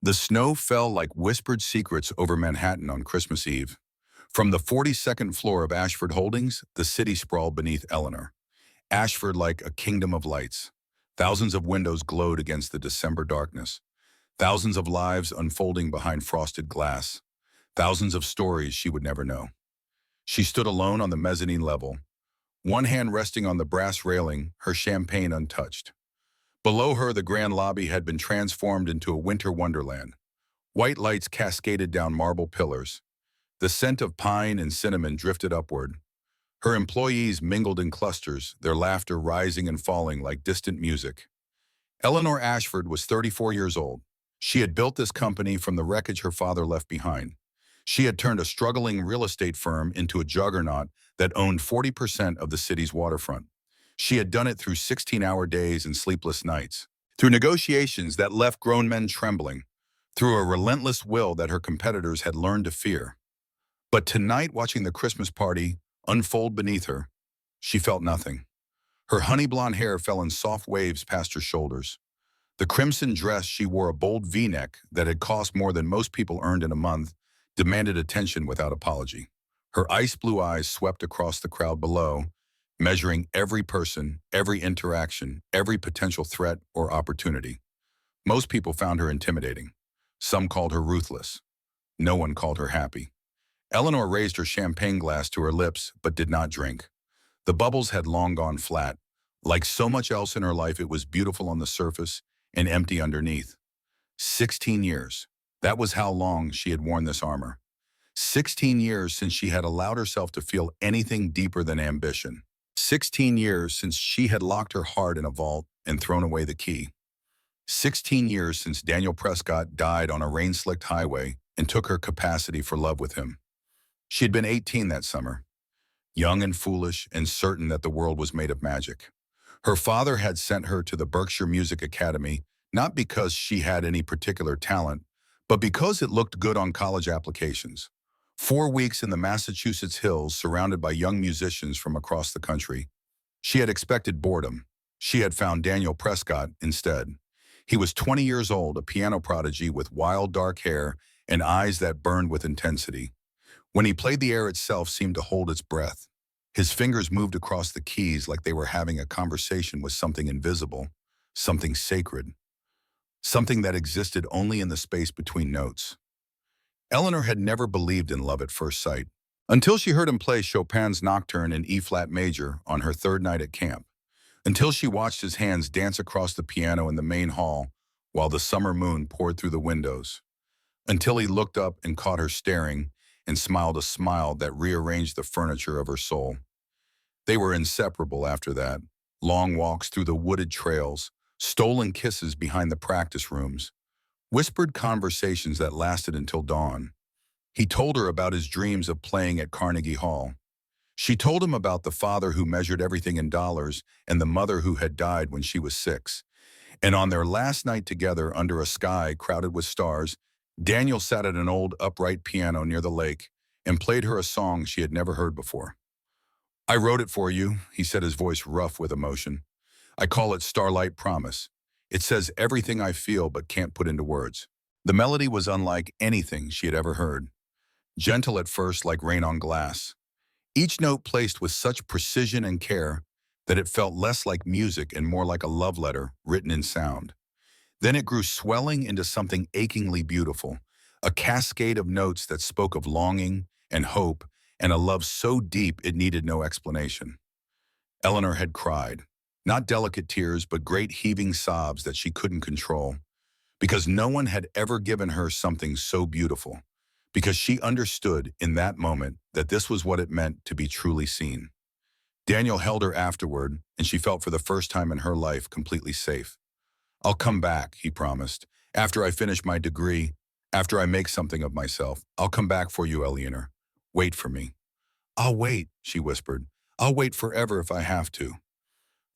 The snow fell like whispered secrets over Manhattan on Christmas Eve. From the 42nd floor of Ashford Holdings, the city sprawled beneath Eleanor. Ashford like a kingdom of lights. Thousands of windows glowed against the December darkness. Thousands of lives unfolding behind frosted glass. Thousands of stories she would never know. She stood alone on the mezzanine level, one hand resting on the brass railing, her champagne untouched. Below her, the grand lobby had been transformed into a winter wonderland. White lights cascaded down marble pillars. The scent of pine and cinnamon drifted upward. Her employees mingled in clusters, their laughter rising and falling like distant music. Eleanor Ashford was 34 years old. She had built this company from the wreckage her father left behind. She had turned a struggling real estate firm into a juggernaut that owned 40% of the city's waterfront. She had done it through 16-hour days and sleepless nights, through negotiations that left grown men trembling, through a relentless will that her competitors had learned to fear. But tonight, watching the Christmas party unfold beneath her, she felt nothing. Her honey blonde hair fell in soft waves past her shoulders. The crimson dress she wore, a bold V-neck that had cost more than most people earned in a month, demanded attention without apology. Her ice blue eyes swept across the crowd below, measuring every person, every interaction, every potential threat or opportunity. Most people found her intimidating. Some called her ruthless. No one called her happy. Eleanor raised her champagne glass to her lips but did not drink. The bubbles had long gone flat. Like so much else in her life, it was beautiful on the surface and empty underneath. 16 years. That was how long she had worn this armor. 16 years since she had allowed herself to feel anything deeper than ambition. 16 years since she had locked her heart in a vault and thrown away the key. 16 years since Daniel Prescott died on a rain-slicked highway and took her capacity for love with him. She had been 18 that summer, young and foolish and certain that the world was made of magic. Her father had sent her to the Berkshire Music Academy, not because she had any particular talent, but because it looked good on college applications. 4 weeks in the Massachusetts hills, surrounded by young musicians from across the country. She had expected boredom. She had found Daniel Prescott instead. He was 20 years old, a piano prodigy with wild dark hair and eyes that burned with intensity. When he played, the air itself seemed to hold its breath. His fingers moved across the keys like they were having a conversation with something invisible, something sacred, something that existed only in the space between notes. Eleanor had never believed in love at first sight, until she heard him play Chopin's Nocturne in E-flat major on her third night at camp, until she watched his hands dance across the piano in the main hall while the summer moon poured through the windows, until he looked up and caught her staring and smiled a smile that rearranged the furniture of her soul. They were inseparable after that. Long walks through the wooded trails, stolen kisses behind the practice rooms, whispered conversations that lasted until dawn. He told her about his dreams of playing at Carnegie Hall. She told him about the father who measured everything in dollars and the mother who had died when she was 6. And on their last night together under a sky crowded with stars, Daniel sat at an old upright piano near the lake and played her a song she had never heard before. "I wrote it for you," he said, his voice rough with emotion. "I call it Starlight Promise. It says everything I feel but can't put into words." The melody was unlike anything she had ever heard. Gentle at first, like rain on glass. Each note placed with such precision and care that it felt less like music and more like a love letter written in sound. Then it grew, swelling into something achingly beautiful, a cascade of notes that spoke of longing and hope and a love so deep it needed no explanation. Eleanor had cried. Not delicate tears, but great heaving sobs that she couldn't control. Because no one had ever given her something so beautiful. Because she understood in that moment that this was what it meant to be truly seen. Daniel held her afterward, and she felt for the first time in her life completely safe. "I'll come back," he promised. "After I finish my degree, after I make something of myself, I'll come back for you, Eleanor. Wait for me." "I'll wait," she whispered. "I'll wait forever if I have to."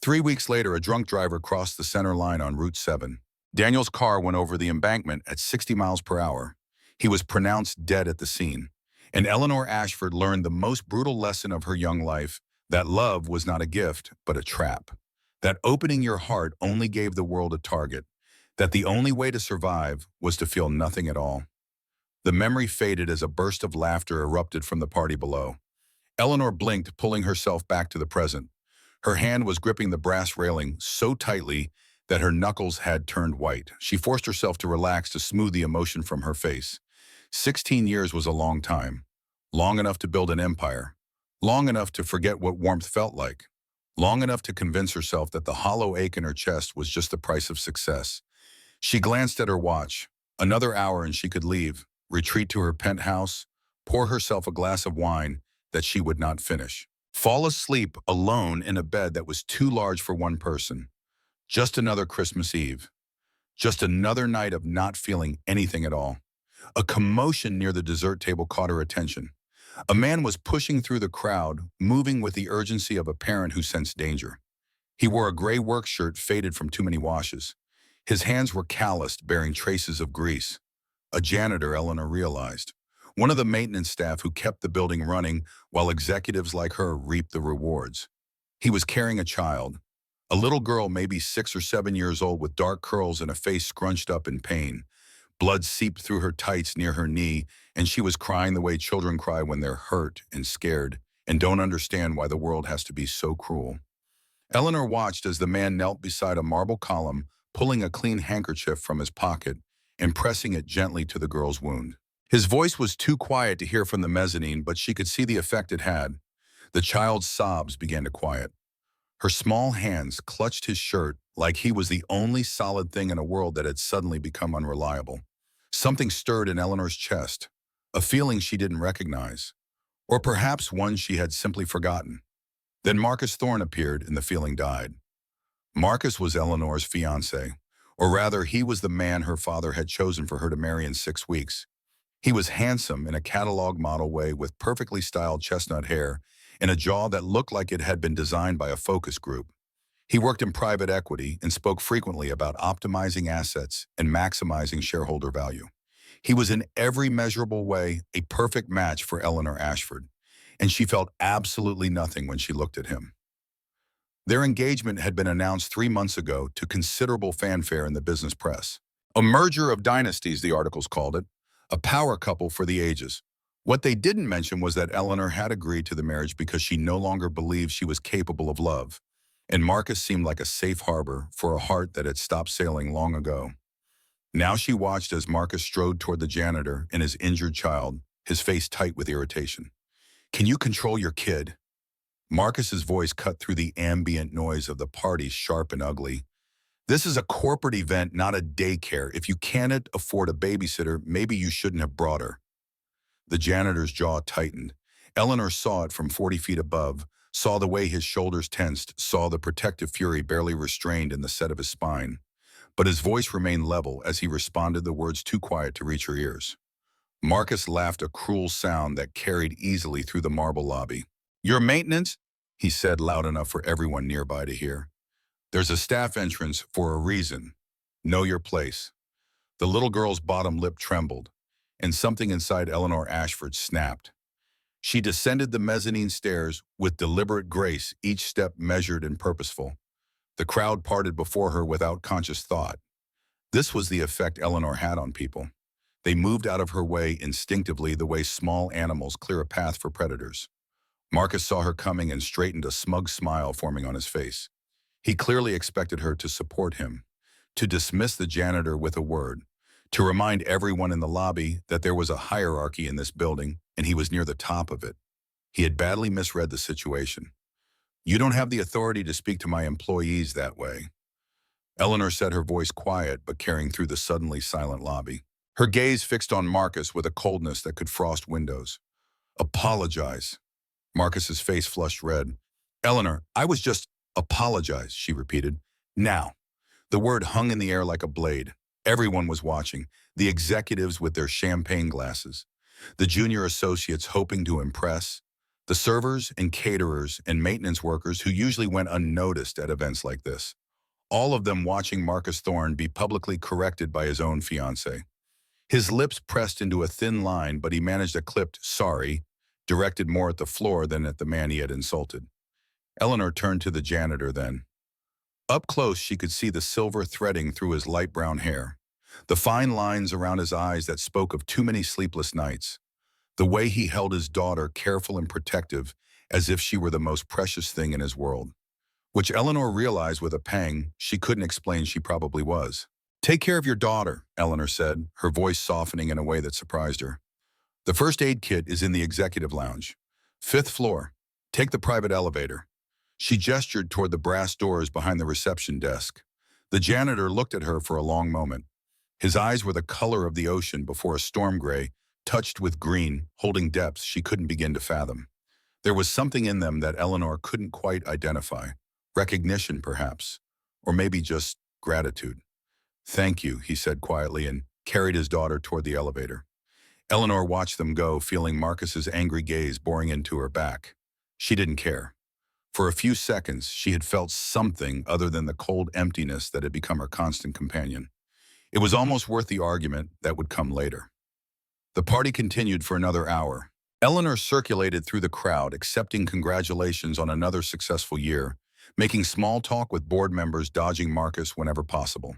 3 weeks later, a drunk driver crossed the center line on Route 7. Daniel's car went over the embankment at 60 miles per hour. He was pronounced dead at the scene. And Eleanor Ashford learned the most brutal lesson of her young life, that love was not a gift, but a trap. That opening your heart only gave the world a target. that the only way to survive was to feel nothing at all. The memory faded as a burst of laughter erupted from the party below. Eleanor blinked, pulling herself back to the present. Her hand was gripping the brass railing so tightly that her knuckles had turned white. She forced herself to relax to smooth the emotion from her face. 16 years was a long time. Long enough to build an empire. Long enough to forget what warmth felt like. Long enough to convince herself that the hollow ache in her chest was just the price of success. She glanced at her watch. Another hour and she could leave, retreat to her penthouse, pour herself a glass of wine that she would not finish. Fall asleep alone in a bed that was too large for one person. Just another Christmas Eve. Just another night of not feeling anything at all. A commotion near the dessert table caught her attention. A man was pushing through the crowd, moving with the urgency of a parent who sensed danger. He wore a gray work shirt faded from too many washes. His hands were calloused, bearing traces of grease. A janitor, Eleanor realized. One of the maintenance staff who kept the building running while executives like her reaped the rewards. He was carrying a child. A little girl, maybe 6 or 7 years old, with dark curls and a face scrunched up in pain. Blood seeped through her tights near her knee, and she was crying the way children cry when they're hurt and scared and don't understand why the world has to be so cruel. Eleanor watched as the man knelt beside a marble column, pulling a clean handkerchief from his pocket and pressing it gently to the girl's wound. His voice was too quiet to hear from the mezzanine, but she could see the effect it had. The child's sobs began to quiet. Her small hands clutched his shirt like he was the only solid thing in a world that had suddenly become unreliable. Something stirred in Eleanor's chest, a feeling she didn't recognize, or perhaps one she had simply forgotten. Then Marcus Thorne appeared and the feeling died. Marcus was Eleanor's fiancé, or rather he was the man her father had chosen for her to marry in 6 weeks. He was handsome in a catalog model way with perfectly styled chestnut hair and a jaw that looked like it had been designed by a focus group. He worked in private equity and spoke frequently about optimizing assets and maximizing shareholder value. He was in every measurable way a perfect match for Eleanor Ashford, and she felt absolutely nothing when she looked at him. Their engagement had been announced 3 months ago to considerable fanfare in the business press. A merger of dynasties, the articles called it, a power couple for the ages. What they didn't mention was that Eleanor had agreed to the marriage because she no longer believed she was capable of love, and Marcus seemed like a safe harbor for a heart that had stopped sailing long ago. Now she watched as Marcus strode toward the janitor and his injured child, his face tight with irritation. "Can you control your kid?" Marcus's voice cut through the ambient noise of the party, sharp and ugly. "This is a corporate event, not a daycare. If you can't afford a babysitter, maybe you shouldn't have brought her." The janitor's jaw tightened. Eleanor saw it from 40 feet above, saw the way his shoulders tensed, saw the protective fury barely restrained in the set of his spine. But his voice remained level as he responded, the words too quiet to reach her ears. Marcus laughed, a cruel sound that carried easily through the marble lobby. "Your maintenance?" he said, loud enough for everyone nearby to hear. "There's a staff entrance for a reason. Know your place." The little girl's bottom lip trembled, and something inside Eleanor Ashford snapped. She descended the mezzanine stairs with deliberate grace, each step measured and purposeful. The crowd parted before her without conscious thought. This was the effect Eleanor had on people. They moved out of her way instinctively, the way small animals clear a path for predators. Marcus saw her coming and straightened, a smug smile forming on his face. He clearly expected her to support him, to dismiss the janitor with a word, to remind everyone in the lobby that there was a hierarchy in this building and he was near the top of it. He had badly misread the situation. "You don't have the authority to speak to my employees that way." Eleanor said, her voice quiet but carrying through the suddenly silent lobby. Her gaze fixed on Marcus with a coldness that could frost windows. "Apologize." Marcus's face flushed red. "Eleanor, I was just apologize," she repeated. "Now." The word hung in the air like a blade. Everyone was watching, the executives with their champagne glasses, the junior associates hoping to impress, the servers and caterers and maintenance workers who usually went unnoticed at events like this. All of them watching Marcus Thorne be publicly corrected by his own fiancée. His lips pressed into a thin line, but he managed a clipped "sorry," directed more at the floor than at the man he had insulted. Eleanor turned to the janitor then. Up close, she could see the silver threading through his light brown hair, the fine lines around his eyes that spoke of too many sleepless nights, the way he held his daughter careful and protective as if she were the most precious thing in his world, which Eleanor realized with a pang she couldn't explain she probably was. "Take care of your daughter," Eleanor said, her voice softening in a way that surprised her. "The first aid kit is in the executive lounge. 5th floor. Take the private elevator." She gestured toward the brass doors behind the reception desk. The janitor looked at her for a long moment. His eyes were the color of the ocean before a storm gray, touched with green, holding depths she couldn't begin to fathom. There was something in them that Eleanor couldn't quite identify. Recognition, perhaps. Or maybe just gratitude. "Thank you," he said quietly and carried his daughter toward the elevator. Eleanor watched them go, feeling Marcus's angry gaze boring into her back. She didn't care. For a few seconds, she had felt something other than the cold emptiness that had become her constant companion. It was almost worth the argument that would come later. The party continued for another hour. Eleanor circulated through the crowd, accepting congratulations on another successful year, making small talk with board members, dodging Marcus whenever possible.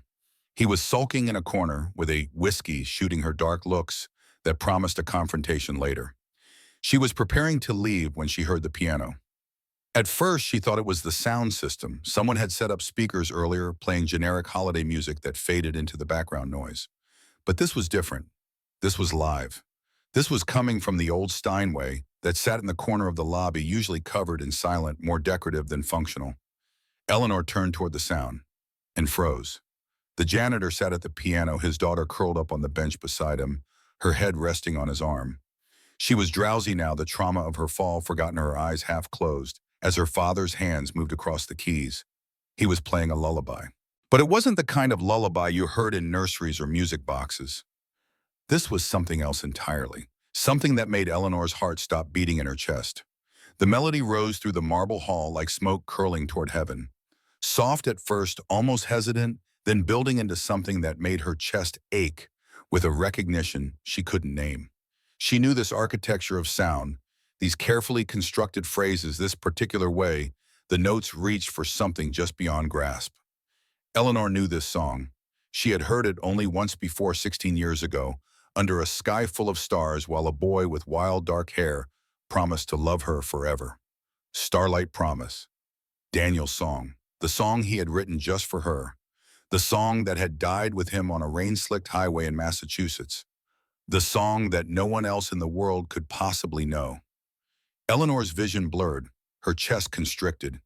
He was sulking in a corner with a whiskey shooting her dark looks that promised a confrontation later. She was preparing to leave when she heard the piano. At first, she thought it was the sound system. Someone had set up speakers earlier, playing generic holiday music that faded into the background noise. But this was different. This was live. This was coming from the old Steinway that sat in the corner of the lobby, usually covered in silent, more decorative than functional. Eleanor turned toward the sound and froze. The janitor sat at the piano, his daughter curled up on the bench beside him, her head resting on his arm. She was drowsy now, the trauma of her fall forgotten, her eyes half closed, as her father's hands moved across the keys. He was playing a lullaby. But it wasn't the kind of lullaby you heard in nurseries or music boxes. This was something else entirely, something that made Eleanor's heart stop beating in her chest. The melody rose through the marble hall like smoke curling toward heaven. Soft at first, almost hesitant, then building into something that made her chest ache with a recognition she couldn't name. She knew this architecture of sound, these carefully constructed phrases, this particular way, the notes reached for something just beyond grasp. Eleanor knew this song. She had heard it only once before 16 years ago, under a sky full of stars while a boy with wild dark hair promised to love her forever. Starlight Promise. Daniel's song. The song he had written just for her. The song that had died with him on a rain-slicked highway in Massachusetts. The song that no one else in the world could possibly know. Eleanor's vision blurred, her chest constricted.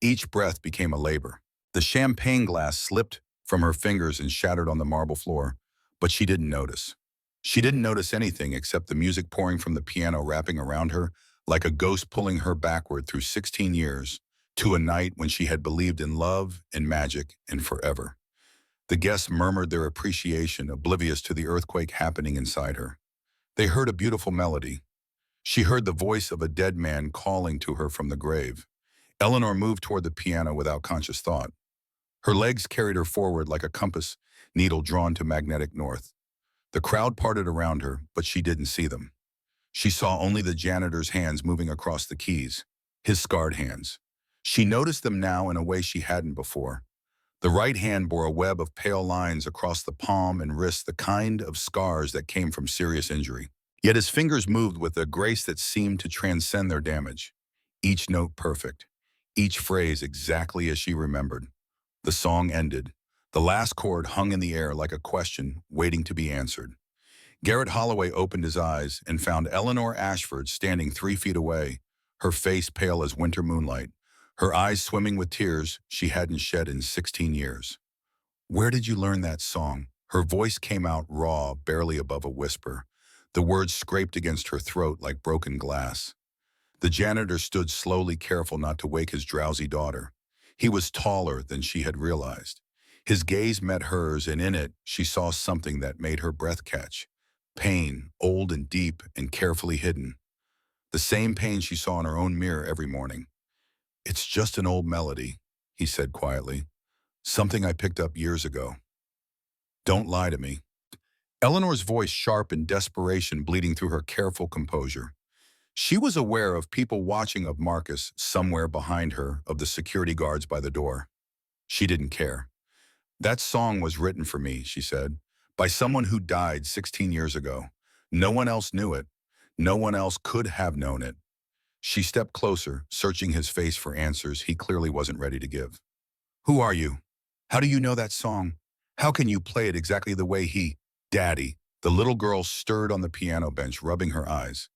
Each breath became a labor. The champagne glass slipped from her fingers and shattered on the marble floor, but she didn't notice. She didn't notice anything except the music pouring from the piano wrapping around her like a ghost pulling her backward through 16 years to a night when she had believed in love and magic and forever. The guests murmured their appreciation, oblivious to the earthquake happening inside her. They heard a beautiful melody. She heard the voice of a dead man calling to her from the grave. Eleanor moved toward the piano without conscious thought. Her legs carried her forward like a compass needle drawn to magnetic north. The crowd parted around her, but she didn't see them. She saw only the janitor's hands moving across the keys, his scarred hands. She noticed them now in a way she hadn't before. The right hand bore a web of pale lines across the palm and wrist, the kind of scars that came from serious injury. Yet his fingers moved with a grace that seemed to transcend their damage. Each note perfect, each phrase exactly as she remembered. The song ended. The last chord hung in the air like a question waiting to be answered. Garrett Holloway opened his eyes and found Eleanor Ashford standing 3 feet away, her face pale as winter moonlight, her eyes swimming with tears she hadn't shed in 16 years. "Where did you learn that song?" Her voice came out raw, barely above a whisper. The words scraped against her throat like broken glass. The janitor stood slowly, careful not to wake his drowsy daughter. He was taller than she had realized. His gaze met hers, and in it she saw something that made her breath catch. Pain, old and deep and carefully hidden. The same pain she saw in her own mirror every morning. "It's just an old melody," he said quietly. "Something I picked up years ago. Don't lie to me." Eleanor's voice sharp in desperation bleeding through her careful composure. She was aware of people watching, of Marcus somewhere behind her, of the security guards by the door. She didn't care. That song was written for me, she said, by someone who died 16 years ago. No one else knew it. No one else could have known it. She stepped closer, searching his face for answers he clearly wasn't ready to give. Who are you? How do you know that song? How can you play it exactly the way he, Daddy? The little girl stirred on the piano bench, rubbing her eyes.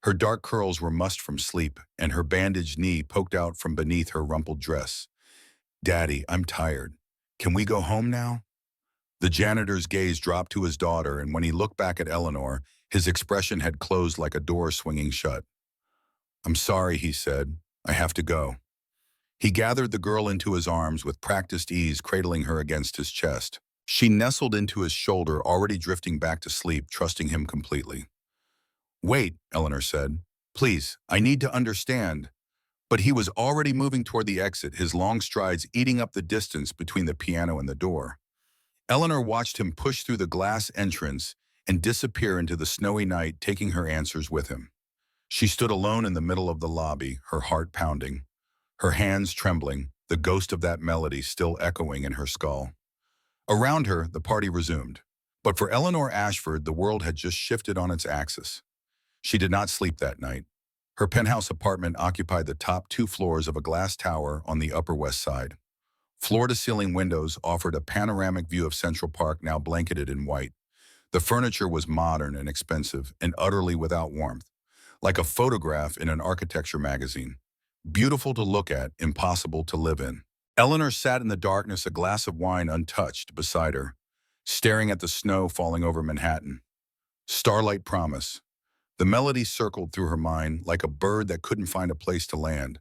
Her dark curls were mussed from sleep, and her bandaged knee poked out from beneath her rumpled dress. Daddy, I'm tired. Can we go home now? The janitor's gaze dropped to his daughter, and when he looked back at Eleanor, his expression had closed like a door swinging shut. I'm sorry, he said. I have to go. He gathered the girl into his arms with practiced ease, cradling her against his chest. She nestled into his shoulder, already drifting back to sleep, trusting him completely. Wait, Eleanor said. Please, I need to understand. But he was already moving toward the exit, his long strides eating up the distance between the piano and the door. Eleanor watched him push through the glass entrance and disappear into the snowy night, taking her answers with him. She stood alone in the middle of the lobby, her heart pounding, her hands trembling, the ghost of that melody still echoing in her skull. Around her, the party resumed. But for Eleanor Ashford, the world had just shifted on its axis. She did not sleep that night. Her penthouse apartment occupied the top 2 floors of a glass tower on the Upper West Side. Floor-to-ceiling windows offered a panoramic view of Central Park, now blanketed in white. The furniture was modern and expensive and utterly without warmth, like a photograph in an architecture magazine. Beautiful to look at, impossible to live in. Eleanor sat in the darkness, a glass of wine untouched beside her, staring at the snow falling over Manhattan. Starlight Promise. The melody circled through her mind like a bird that couldn't find a place to land.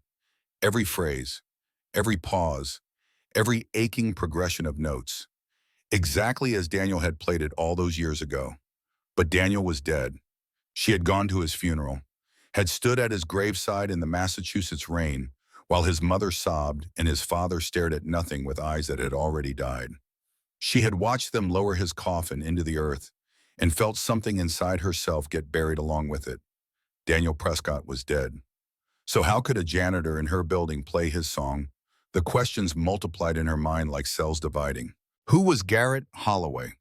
Every phrase, every pause, every aching progression of notes. Exactly as Daniel had played it all those years ago. But Daniel was dead. She had gone to his funeral, had stood at his graveside in the Massachusetts rain, while his mother sobbed and his father stared at nothing with eyes that had already died. She had watched them lower his coffin into the earth and felt something inside herself get buried along with it. Daniel Prescott was dead. So how could a janitor in her building play his song? The questions multiplied in her mind like cells dividing. Who was Garrett Holloway?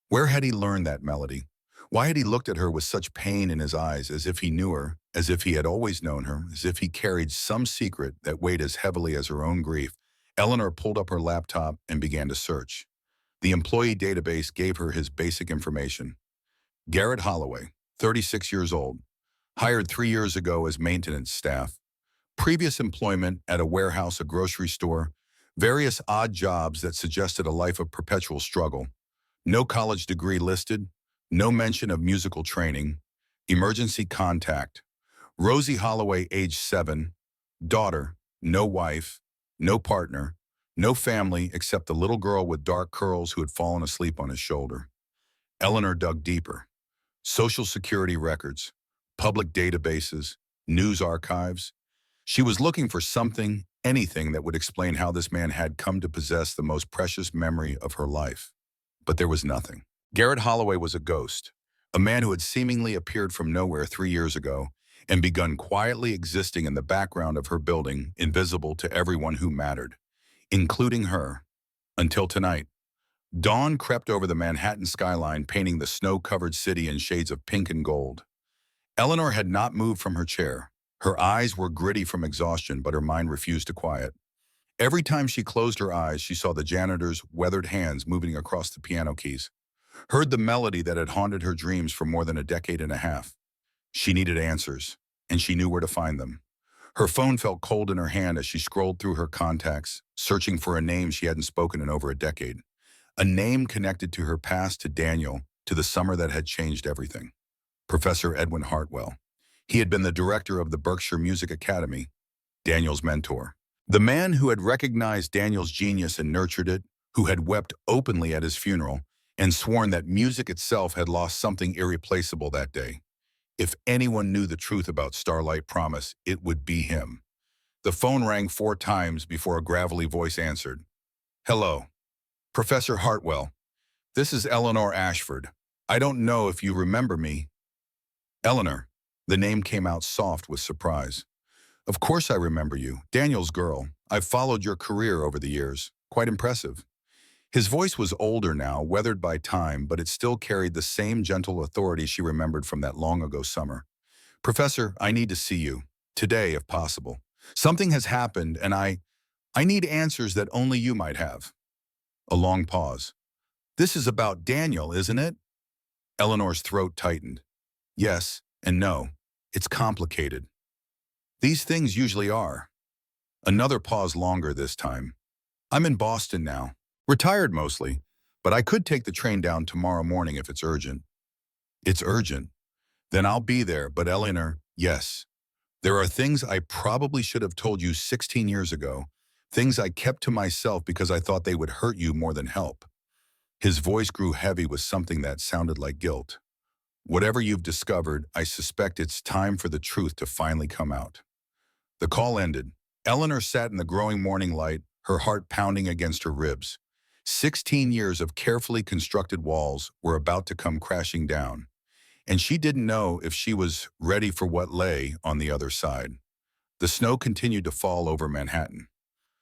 Where had he learned that melody? Why had he looked at her with such pain in his eyes, as if he knew her, as if he had always known her, as if he carried some secret that weighed as heavily as her own grief? Eleanor pulled up her laptop and began to search. The employee database gave her his basic information. Garrett Holloway, 36 years old, hired 3 years ago as maintenance staff. Previous employment at a warehouse, a grocery store, various odd jobs that suggested a life of perpetual struggle. No college degree listed, no mention of musical training. Emergency contact. Rosie Holloway, age 7, daughter, no wife, no partner, no family except the little girl with dark curls who had fallen asleep on his shoulder. Eleanor dug deeper. Social Security records, public databases, news archives. She was looking for something, anything that would explain how this man had come to possess the most precious memory of her life. But there was nothing. Garrett Holloway was a ghost, a man who had seemingly appeared from nowhere 3 years ago and begun quietly existing in the background of her building, invisible to everyone who mattered, including her, until tonight. Dawn crept over the Manhattan skyline, painting the snow-covered city in shades of pink and gold. Eleanor had not moved from her chair. Her eyes were gritty from exhaustion, but her mind refused to quiet. Every time she closed her eyes, she saw the janitor's weathered hands moving across the piano keys, heard the melody that had haunted her dreams for more than a decade and a half. She needed answers, and she knew where to find them. Her phone felt cold in her hand as she scrolled through her contacts, searching for a name she hadn't spoken in over a decade. A name connected to her past, to Daniel, to the summer that had changed everything. Professor Edwin Hartwell. He had been the director of the Berkshire Music Academy, Daniel's mentor. The man who had recognized Daniel's genius and nurtured it, who had wept openly at his funeral and sworn that music itself had lost something irreplaceable that day. If anyone knew the truth about Starlight Promise, it would be him. The phone rang 4 times before a gravelly voice answered. Hello, Professor Hartwell. This is Eleanor Ashford. I don't know if you remember me. Eleanor. The name came out soft with surprise. Of course I remember you, Daniel's girl. I've followed your career over the years. Quite impressive. His voice was older now, weathered by time, but it still carried the same gentle authority she remembered from that long-ago summer. Professor, I need to see you. Today, if possible. Something has happened, and I need answers that only you might have. A long pause. This is about Daniel, isn't it? Eleanor's throat tightened. Yes and no. It's complicated. These things usually are. Another pause longer this time. I'm in Boston now. Retired mostly, but I could take the train down tomorrow morning if it's urgent. It's urgent. Then I'll be there, but Eleanor, yes. There are things I probably should have told you 16 years ago, things I kept to myself because I thought they would hurt you more than help. His voice grew heavy with something that sounded like guilt. Whatever you've discovered, I suspect it's time for the truth to finally come out. The call ended. Eleanor sat in the growing morning light, her heart pounding against her ribs. 16 years of carefully constructed walls were about to come crashing down, and she didn't know if she was ready for what lay on the other side. The snow continued to fall over Manhattan.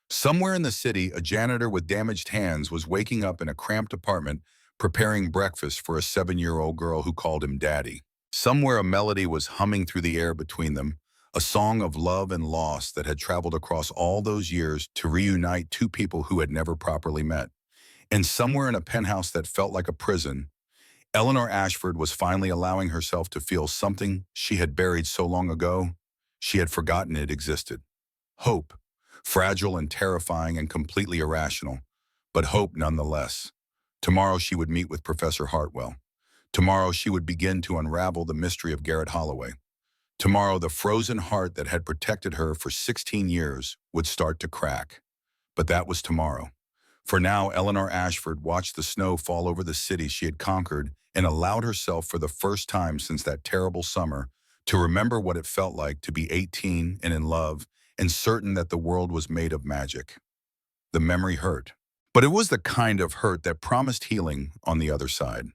Somewhere in the city, a janitor with damaged hands was waking up in a cramped apartment, preparing breakfast for a 7-year-old girl who called him Daddy. Somewhere a melody was humming through the air between them, a song of love and loss that had traveled across all those years to reunite two people who had never properly met. And somewhere in a penthouse that felt like a prison, Eleanor Ashford was finally allowing herself to feel something she had buried so long ago, she had forgotten it existed. Hope. Fragile and terrifying and completely irrational, but hope nonetheless. Tomorrow she would meet with Professor Hartwell. Tomorrow she would begin to unravel the mystery of Garrett Holloway. Tomorrow the frozen heart that had protected her for 16 years would start to crack. But that was tomorrow. For now, Eleanor Ashford watched the snow fall over the city she had conquered and allowed herself for the first time since that terrible summer to remember what it felt like to be 18 and in love and certain that the world was made of magic. The memory hurt. But it was the kind of hurt that promised healing on the other side.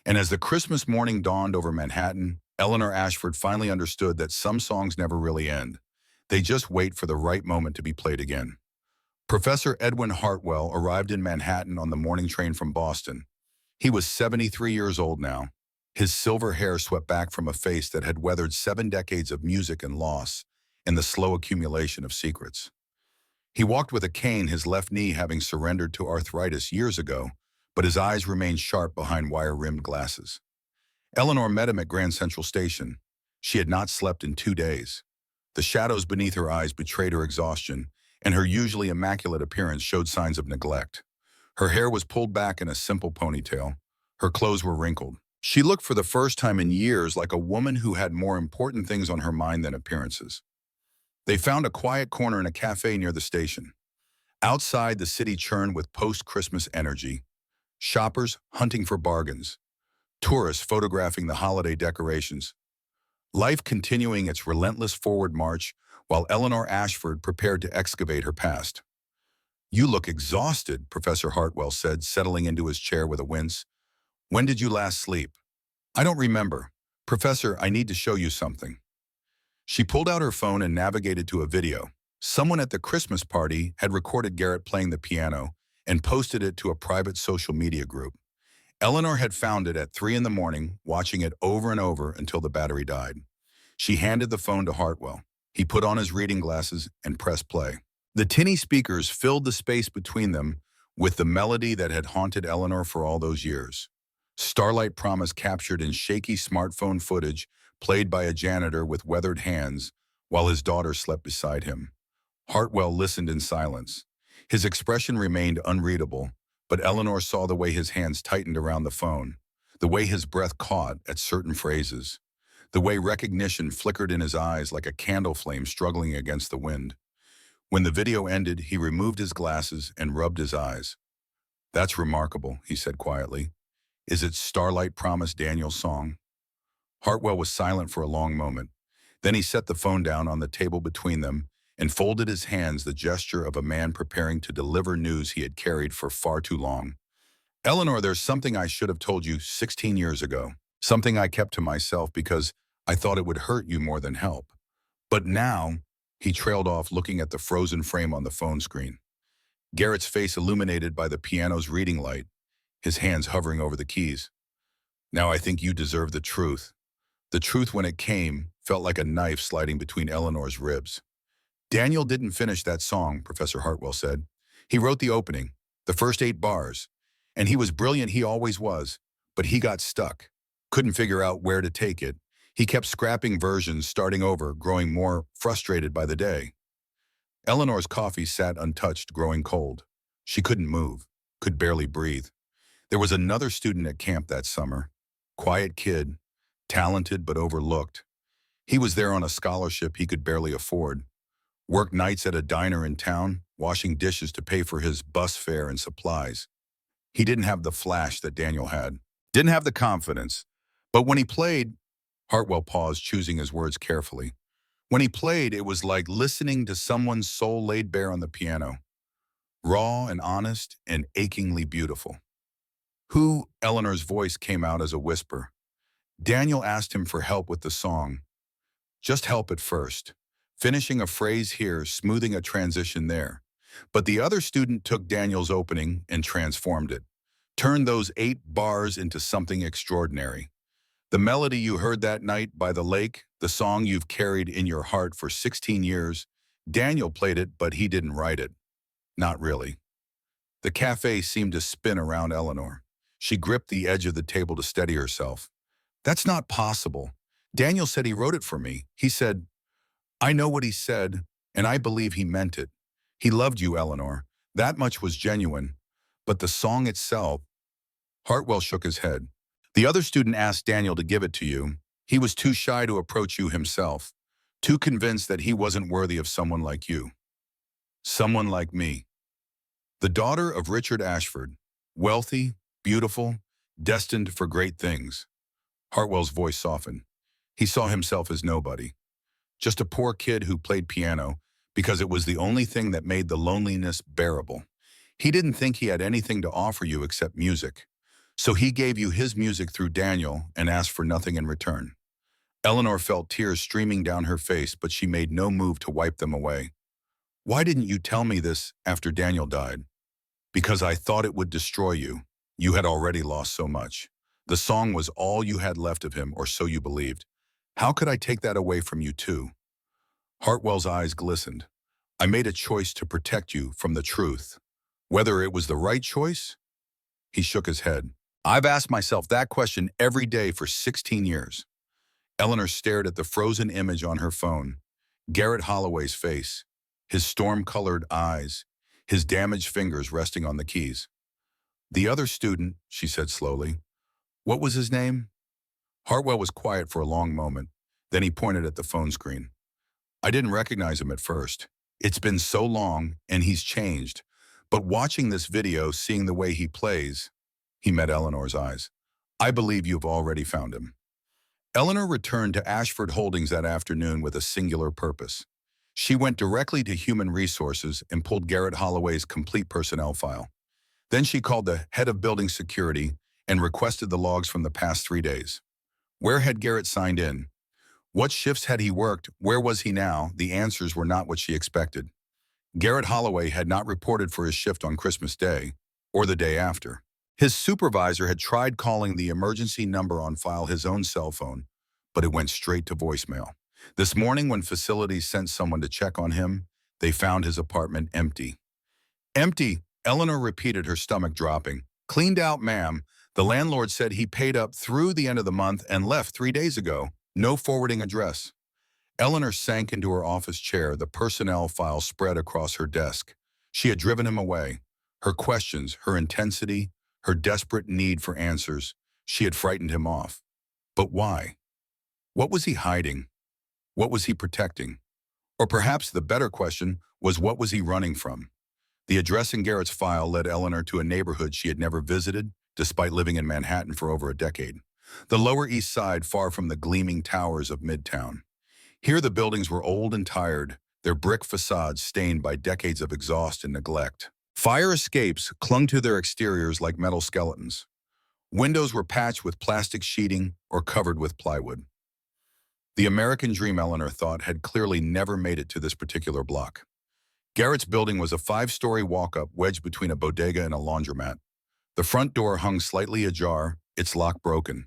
And as the Christmas morning dawned over Manhattan, Eleanor Ashford finally understood that some songs never really end. They just wait for the right moment to be played again. Professor Edwin Hartwell arrived in Manhattan on the morning train from Boston. He was 73 years old now. His silver hair swept back from a face that had weathered 7 decades of music and loss and the slow accumulation of secrets. He walked with a cane, his left knee having surrendered to arthritis years ago, but his eyes remained sharp behind wire-rimmed glasses. Eleanor met him at Grand Central Station. She had not slept in 2 days. The shadows beneath her eyes betrayed her exhaustion, and her usually immaculate appearance showed signs of neglect. Her hair was pulled back in a simple ponytail. Her clothes were wrinkled. She looked for the first time in years like a woman who had more important things on her mind than appearances. They found a quiet corner in a cafe near the station. Outside, the city churned with post-Christmas energy. Shoppers hunting for bargains. Tourists photographing the holiday decorations. Life continuing its relentless forward march while Eleanor Ashford prepared to excavate her past. You look exhausted, Professor Hartwell said, settling into his chair with a wince. When did you last sleep? I don't remember. Professor, I need to show you something. She pulled out her phone and navigated to a video. Someone at the Christmas party had recorded Garrett playing the piano and posted it to a private social media group. Eleanor had found it at 3 in the morning, watching it over and over until the battery died. She handed the phone to Hartwell. He put on his reading glasses and pressed play. The tinny speakers filled the space between them with the melody that had haunted Eleanor for all those years. Starlight Promise captured in shaky smartphone footage played by a janitor with weathered hands while his daughter slept beside him. Hartwell listened in silence. His expression remained unreadable, but Eleanor saw the way his hands tightened around the phone, the way his breath caught at certain phrases, the way recognition flickered in his eyes like a candle flame struggling against the wind. When the video ended, he removed his glasses and rubbed his eyes. That's remarkable, he said quietly. Is it Starlight Promise Daniel's song? Hartwell was silent for a long moment. Then he set the phone down on the table between them and folded his hands, the gesture of a man preparing to deliver news he had carried for far too long. Eleanor, there's something I should have told you 16 years ago. Something I kept to myself because I thought it would hurt you more than help. But now, he trailed off looking at the frozen frame on the phone screen. Garrett's face illuminated by the piano's reading light, his hands hovering over the keys. Now I think you deserve the truth. The truth, when it came, felt like a knife sliding between Eleanor's ribs. Daniel didn't finish that song, Professor Hartwell said. He wrote the opening, the first 8 bars. And he was brilliant, he always was. But he got stuck. Couldn't figure out where to take it. He kept scrapping versions, starting over, growing more frustrated by the day. Eleanor's coffee sat untouched, growing cold. She couldn't move, could barely breathe. There was another student at camp that summer. Quiet kid, talented but overlooked. He was there on a scholarship he could barely afford. Worked nights at a diner in town, washing dishes to pay for his bus fare and supplies. He didn't have the flash that Daniel had. Didn't have the confidence. But when he played, Hartwell paused, choosing his words carefully. When he played, it was like listening to someone's soul laid bare on the piano. Raw and honest and achingly beautiful. Who? Eleanor's voice came out as a whisper. Daniel asked him for help with the song. Just help at first. Finishing a phrase here, smoothing a transition there. But the other student took Daniel's opening and transformed it. Turned those 8 bars into something extraordinary. The melody you heard that night by the lake, the song you've carried in your heart for 16 years, Daniel played it, but he didn't write it. Not really. The cafe seemed to spin around Eleanor. She gripped the edge of the table to steady herself. That's not possible. Daniel said he wrote it for me. He said, I know what he said, and I believe he meant it. He loved you, Eleanor. That much was genuine. But the song itself, Hartwell shook his head. The other student asked Daniel to give it to you. He was too shy to approach you himself, too convinced that he wasn't worthy of someone like you. Someone like me. The daughter of Richard Ashford, wealthy, beautiful, destined for great things. Hartwell's voice softened. He saw himself as nobody. Just a poor kid who played piano because it was the only thing that made the loneliness bearable. He didn't think he had anything to offer you except music. So he gave you his music through Daniel and asked for nothing in return. Eleanor felt tears streaming down her face, but she made no move to wipe them away. Why didn't you tell me this after Daniel died? Because I thought it would destroy you. You had already lost so much. The song was all you had left of him, or so you believed. How could I take that away from you too? Hartwell's eyes glistened. I made a choice to protect you from the truth. Whether it was the right choice? He shook his head. I've asked myself that question every day for 16 years. Eleanor stared at the frozen image on her phone. Garrett Holloway's face, his storm-colored eyes, his damaged fingers resting on the keys. The other student, she said slowly. What was his name? Hartwell was quiet for a long moment. Then he pointed at the phone screen. I didn't recognize him at first. It's been so long, and he's changed. But watching this video, seeing the way he plays, he met Eleanor's eyes. I believe you've already found him. Eleanor returned to Ashford Holdings that afternoon with a singular purpose. She went directly to Human Resources and pulled Garrett Holloway's complete personnel file. Then she called the head of building security and requested the logs from the past 3 days. Where had Garrett signed in? What shifts had he worked? Where was he now? The answers were not what she expected. Garrett Holloway had not reported for his shift on Christmas Day or the day after. His supervisor had tried calling the emergency number on file, his own cell phone, but it went straight to voicemail. This morning, when facilities sent someone to check on him, they found his apartment empty. Empty, Eleanor repeated, her stomach dropping. Cleaned out, ma'am. The landlord said he paid up through the end of the month and left 3 days ago. No forwarding address. Eleanor sank into her office chair, the personnel file spread across her desk. She had driven him away. Her questions, her intensity, her desperate need for answers, she had frightened him off. But why? What was he hiding? What was he protecting? Or perhaps the better question was, what was he running from? The address in Garrett's file led Eleanor to a neighborhood she had never visited, despite living in Manhattan for over a decade. The Lower East Side, far from the gleaming towers of Midtown. Here the buildings were old and tired, their brick facades stained by decades of exhaust and neglect. Fire escapes clung to their exteriors like metal skeletons. Windows were patched with plastic sheeting or covered with plywood. The American dream, Eleanor thought, had clearly never made it to this particular block. Garrett's building was a five-story walk-up wedged between a bodega and a laundromat. The front door hung slightly ajar, its lock broken.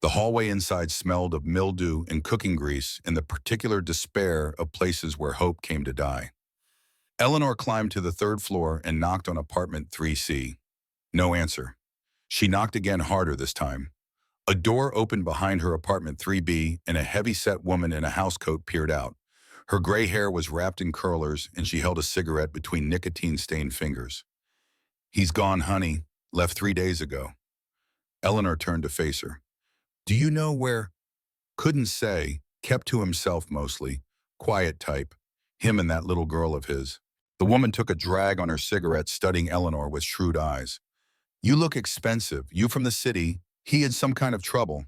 The hallway inside smelled of mildew and cooking grease and the particular despair of places where hope came to die. Eleanor climbed to the third floor and knocked on apartment 3C. No answer. She knocked again harder this time. A door opened behind her apartment 3B and a heavy-set woman in a housecoat peered out. Her gray hair was wrapped in curlers and she held a cigarette between nicotine-stained fingers. "He's gone, honey. Left 3 days ago." Eleanor turned to face her. "Do you know where?" Couldn't say, kept to himself mostly. Quiet type. Him and that little girl of his. The woman took a drag on her cigarette, studying Eleanor with shrewd eyes. "You look expensive. You from the city. He in some kind of trouble."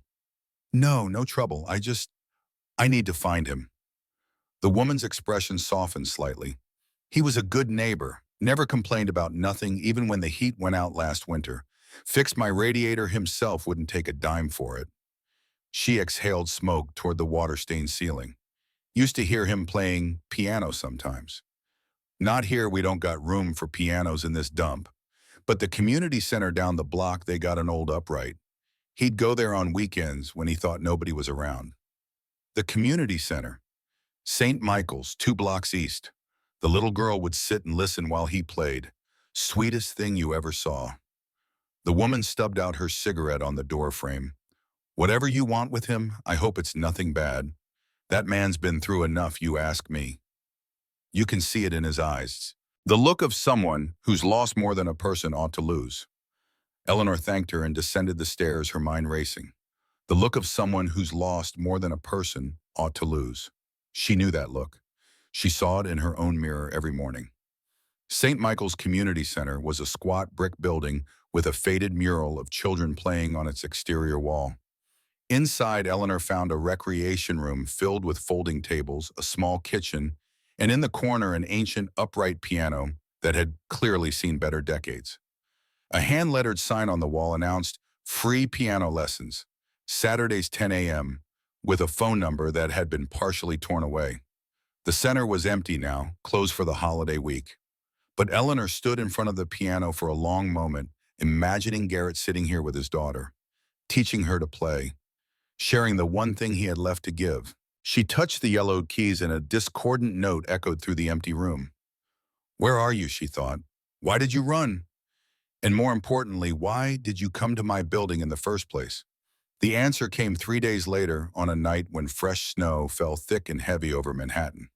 "No, no trouble. I need to find him." The woman's expression softened slightly. "He was a good neighbor. Never complained about nothing even when the heat went out last winter. Fixed my radiator himself, wouldn't take a dime for it." She exhaled smoke toward the water-stained ceiling. "Used to hear him playing piano sometimes. Not here, we don't got room for pianos in this dump. But the community center down the block, they got an old upright. He'd go there on weekends when he thought nobody was around." The community center. St. Michael's, 2 blocks east. The little girl would sit and listen while he played. Sweetest thing you ever saw. The woman stubbed out her cigarette on the door frame. "Whatever you want with him, I hope it's nothing bad. That man's been through enough, you ask me." You can see it in his eyes. The look of someone who's lost more than a person ought to lose. Eleanor thanked her and descended the stairs, her mind racing. The look of someone who's lost more than a person ought to lose. She knew that look. She saw it in her own mirror every morning. St. Michael's Community Center was a squat brick building with a faded mural of children playing on its exterior wall. Inside, Eleanor found a recreation room filled with folding tables, a small kitchen, and in the corner an ancient upright piano that had clearly seen better decades. A hand-lettered sign on the wall announced free piano lessons, Saturdays 10 a.m., with a phone number that had been partially torn away. The center was empty now, closed for the holiday week. But Eleanor stood in front of the piano for a long moment, imagining Garrett sitting here with his daughter, teaching her to play, sharing the one thing he had left to give. She touched the yellowed keys and a discordant note echoed through the empty room. "Where are you?" she thought. "Why did you run? And more importantly, why did you come to my building in the first place?" The answer came 3 days later on a night when fresh snow fell thick and heavy over Manhattan.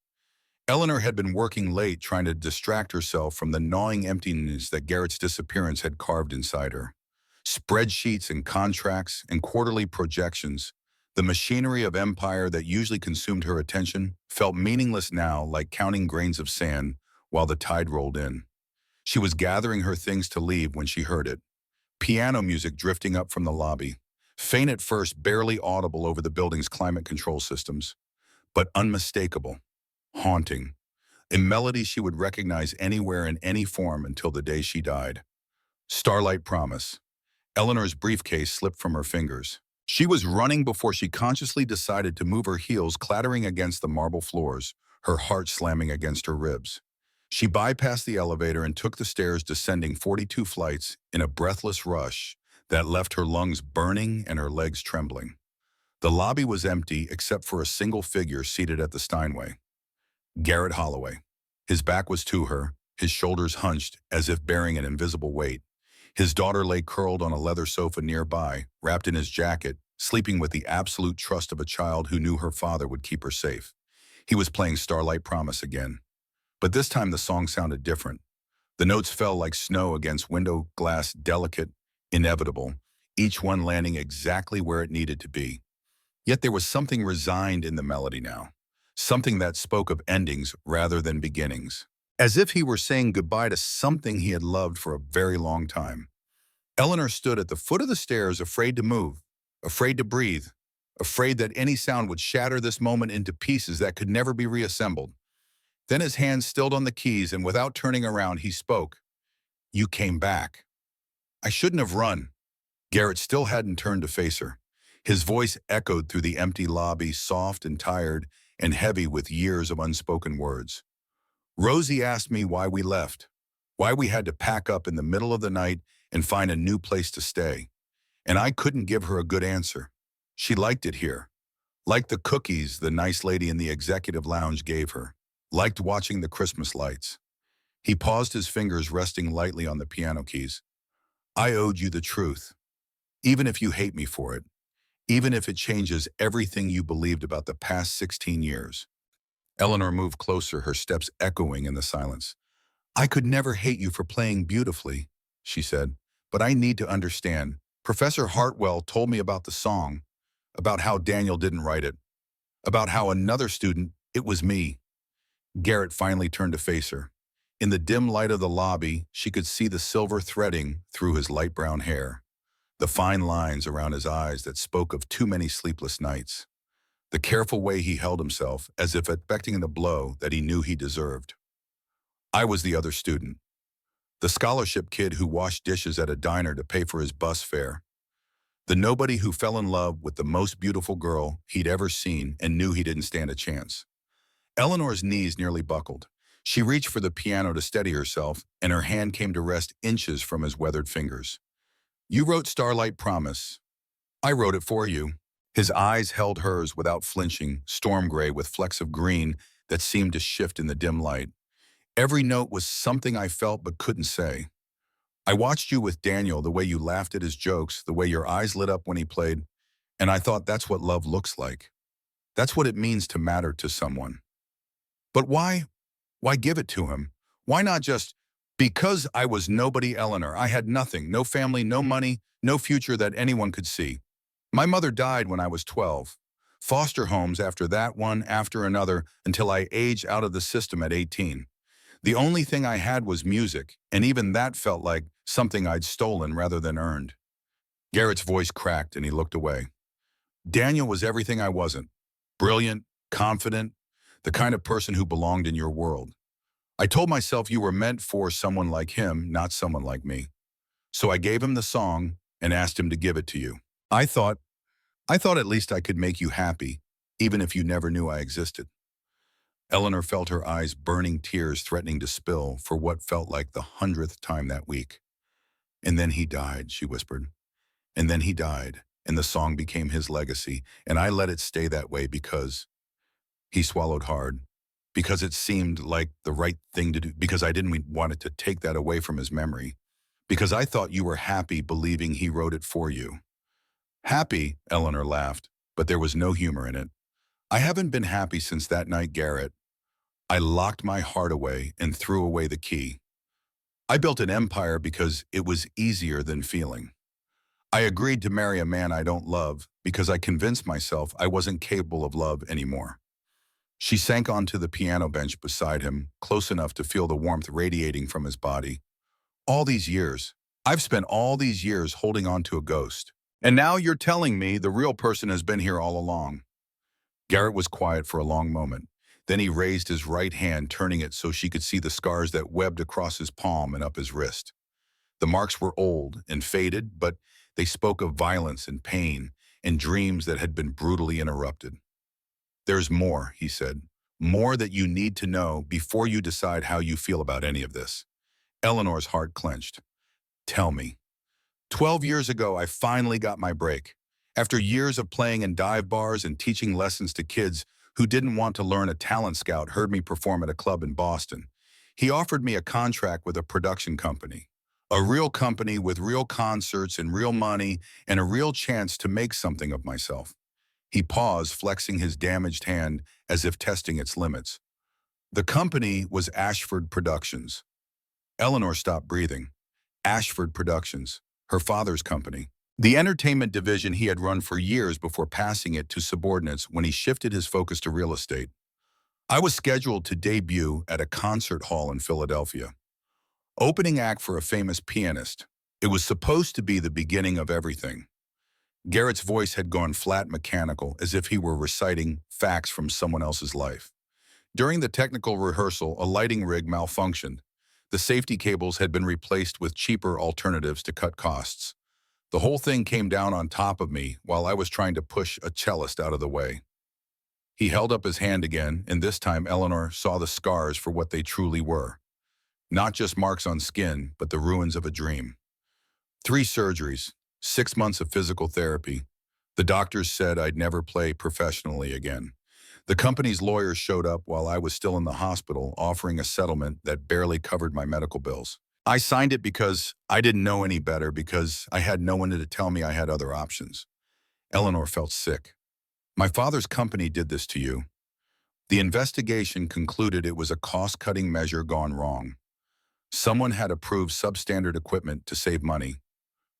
Eleanor had been working late trying to distract herself from the gnawing emptiness that Garrett's disappearance had carved inside her. Spreadsheets and contracts and quarterly projections, the machinery of empire that usually consumed her attention, felt meaningless now, like counting grains of sand while the tide rolled in. She was gathering her things to leave when she heard it. Piano music drifting up from the lobby. Faint at first, barely audible over the building's climate control systems, but unmistakable, haunting. A melody she would recognize anywhere in any form until the day she died. Starlight Promise. Eleanor's briefcase slipped from her fingers. She was running before she consciously decided to move her heels clattering against the marble floors, her heart slamming against her ribs. She bypassed the elevator and took the stairs, descending 42 flights in a breathless rush that left her lungs burning and her legs trembling. The lobby was empty except for a single figure seated at the Steinway. Garrett Holloway. His back was to her, his shoulders hunched as if bearing an invisible weight. His daughter lay curled on a leather sofa nearby, wrapped in his jacket, sleeping with the absolute trust of a child who knew her father would keep her safe. He was playing Starlight Promise again. But this time the song sounded different. The notes fell like snow against window glass, delicate, inevitable, each one landing exactly where it needed to be. Yet there was something resigned in the melody now, something that spoke of endings rather than beginnings, as if he were saying goodbye to something he had loved for a very long time. Eleanor stood at the foot of the stairs, afraid to move, afraid to breathe, afraid that any sound would shatter this moment into pieces that could never be reassembled. Then his hand stilled on the keys, and without turning around, he spoke. "You came back." "I shouldn't have run." Garrett still hadn't turned to face her. His voice echoed through the empty lobby, soft and tired and heavy with years of unspoken words. Rosie asked me why we left, why we had to pack up in the middle of the night and find a new place to stay. And I couldn't give her a good answer. She liked it here, liked the cookies the nice lady in the executive lounge gave her, liked watching the Christmas lights. He paused, his fingers resting lightly on the piano keys. I owed you the truth, even if you hate me for it, even if it changes everything you believed about the past 16 years. Eleanor moved closer, her steps echoing in the silence. I could never hate you for playing beautifully, she said, but I need to understand. Professor Hartwell told me about the song, about how Daniel didn't write it, about how another student, it was me. Garrett finally turned to face her. In the dim light of the lobby, she could see the silver threading through his light brown hair, the fine lines around his eyes that spoke of too many sleepless nights, the careful way he held himself as if expecting the blow that he knew he deserved. I was the other student, the scholarship kid who washed dishes at a diner to pay for his bus fare, the nobody who fell in love with the most beautiful girl he'd ever seen and knew he didn't stand a chance. Eleanor's knees nearly buckled. She reached for the piano to steady herself, and her hand came to rest inches from his weathered fingers. You wrote Starlight Promise. I wrote it for you. His eyes held hers without flinching, storm gray with flecks of green that seemed to shift in the dim light. Every note was something I felt but couldn't say. I watched you with Daniel, the way you laughed at his jokes, the way your eyes lit up when he played, and I thought that's what love looks like. That's what it means to matter to someone. But why? Why give it to him? Why not just, because I was nobody, Eleanor. I had nothing, no family, no money, no future that anyone could see. My mother died when I was 12. Foster homes after that one, after another, until I aged out of the system at 18. The only thing I had was music, and even that felt like something I'd stolen rather than earned. Garrett's voice cracked and he looked away. Daniel was everything I wasn't. Brilliant, confident, the kind of person who belonged in your world. I told myself you were meant for someone like him, not someone like me. So I gave him the song and asked him to give it to you. I thought at least I could make you happy, even if you never knew I existed. Eleanor felt her eyes burning, tears threatening to spill for what felt like the 100th time that week. And then he died, she whispered. And then he died, and the song became his legacy, and I let it stay that way because... He swallowed hard, because it seemed like the right thing to do, because I didn't want it to take that away from his memory, because I thought you were happy believing he wrote it for you. Happy, Eleanor laughed, but there was no humor in it. I haven't been happy since that night, Garrett. I locked my heart away and threw away the key. I built an empire because it was easier than feeling. I agreed to marry a man I don't love because I convinced myself I wasn't capable of love anymore. She sank onto the piano bench beside him, close enough to feel the warmth radiating from his body. All these years, I've spent all these years holding on to a ghost. And now you're telling me the real person has been here all along. Garrett was quiet for a long moment. Then he raised his right hand, turning it so she could see the scars that webbed across his palm and up his wrist. The marks were old and faded, but they spoke of violence and pain and dreams that had been brutally interrupted. There's more, he said, more that you need to know before you decide how you feel about any of this. Eleanor's heart clenched. Tell me. 12 years ago, I finally got my break. After years of playing in dive bars and teaching lessons to kids who didn't want to learn, a talent scout heard me perform at a club in Boston. He offered me a contract with a production company. A real company with real concerts and real money and a real chance to make something of myself. He paused, flexing his damaged hand as if testing its limits. The company was Ashford Productions. Eleanor stopped breathing. Ashford Productions, her father's company. The entertainment division he had run for years before passing it to subordinates when he shifted his focus to real estate. I was scheduled to debut at a concert hall in Philadelphia. Opening act for a famous pianist. It was supposed to be the beginning of everything. Garrett's voice had gone flat, mechanical, as if he were reciting facts from someone else's life. During the technical rehearsal, a lighting rig malfunctioned. The safety cables had been replaced with cheaper alternatives to cut costs. The whole thing came down on top of me while I was trying to push a cellist out of the way. He held up his hand again, and this time Eleanor saw the scars for what they truly were. Not just marks on skin, but the ruins of a dream. 3 surgeries, 6 months of physical therapy. The doctors said I'd never play professionally again. The company's lawyers showed up while I was still in the hospital, offering a settlement that barely covered my medical bills. I signed it because I didn't know any better, because I had no one to tell me I had other options. Eleanor felt sick. My father's company did this to you. The investigation concluded it was a cost-cutting measure gone wrong. Someone had approved substandard equipment to save money.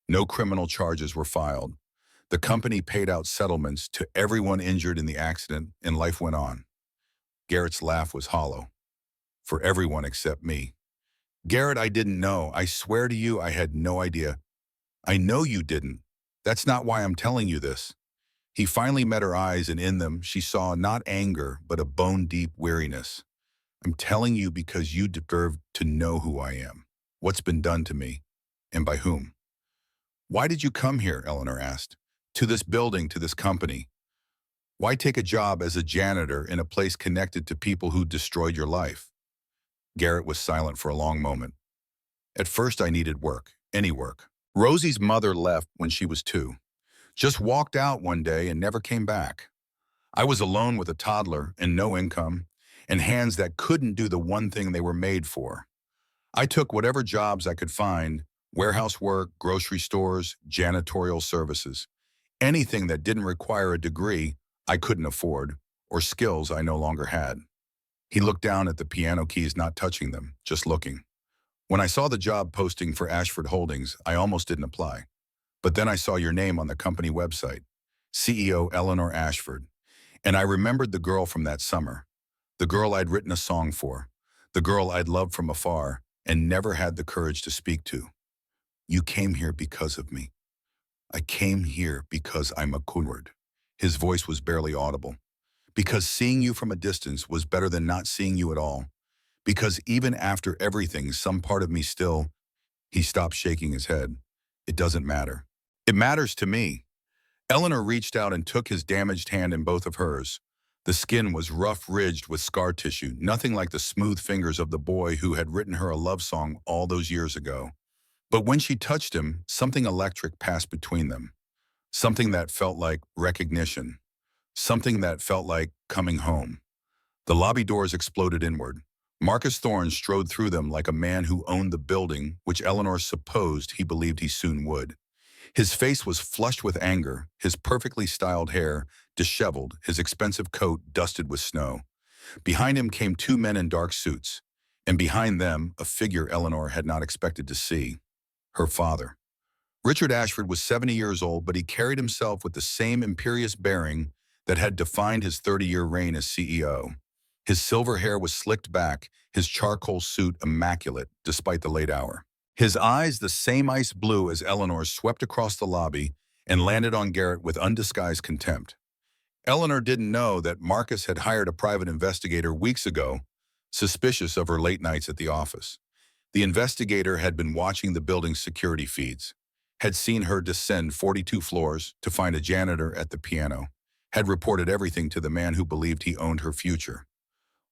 No criminal charges were filed. The company paid out settlements to everyone injured in the accident, and life went on. Garrett's laugh was hollow. For everyone except me. Garrett, I didn't know. I swear to you, I had no idea. I know you didn't. That's not why I'm telling you this. He finally met her eyes, and in them she saw not anger, but a bone-deep weariness. I'm telling you because you deserve to know who I am, what's been done to me, and by whom. Why did you come here, Eleanor asked, to this building, to this company? Why take a job as a janitor in a place connected to people who destroyed your life? Garrett was silent for a long moment. At first I needed work, any work. Rosie's mother left when she was 2. Just walked out one day and never came back. I was alone with a toddler and no income, and hands that couldn't do the one thing they were made for. I took whatever jobs I could find: warehouse work, grocery stores, janitorial services. Anything that didn't require a degree I couldn't afford, or skills I no longer had. He looked down at the piano keys, not touching them, just looking. When I saw the job posting for Ashford Holdings, I almost didn't apply. But then I saw your name on the company website, CEO Eleanor Ashford, and I remembered the girl from that summer, the girl I'd written a song for, the girl I'd loved from afar and never had the courage to speak to. You came here because of me. I came here because I'm a coward. His voice was barely audible. Because seeing you from a distance was better than not seeing you at all. Because even after everything, some part of me still... He stopped shaking his head. It doesn't matter. It matters to me. Eleanor reached out and took his damaged hand in both of hers. The skin was rough, ridged with scar tissue, nothing like the smooth fingers of the boy who had written her a love song all those years ago. But when she touched him, something electric passed between them. Something that felt like recognition. Something that felt like coming home. The lobby doors exploded inward. Marcus Thorne strode through them like a man who owned the building, which Eleanor supposed he believed he soon would. His face was flushed with anger, his perfectly styled hair disheveled, his expensive coat dusted with snow. Behind him came 2 men in dark suits, and behind them a figure Eleanor had not expected to see. Her father. Richard Ashford was 70 years old, but he carried himself with the same imperious bearing that had defined his 30-year reign as CEO. His silver hair was slicked back, his charcoal suit immaculate despite the late hour. His eyes, the same ice blue as Eleanor's, swept across the lobby and landed on Garrett with undisguised contempt. Eleanor didn't know that Marcus had hired a private investigator weeks ago, suspicious of her late nights at the office. The investigator had been watching the building's security feeds, had seen her descend 42 floors to find a janitor at the piano, had reported everything to the man who believed he owned her future.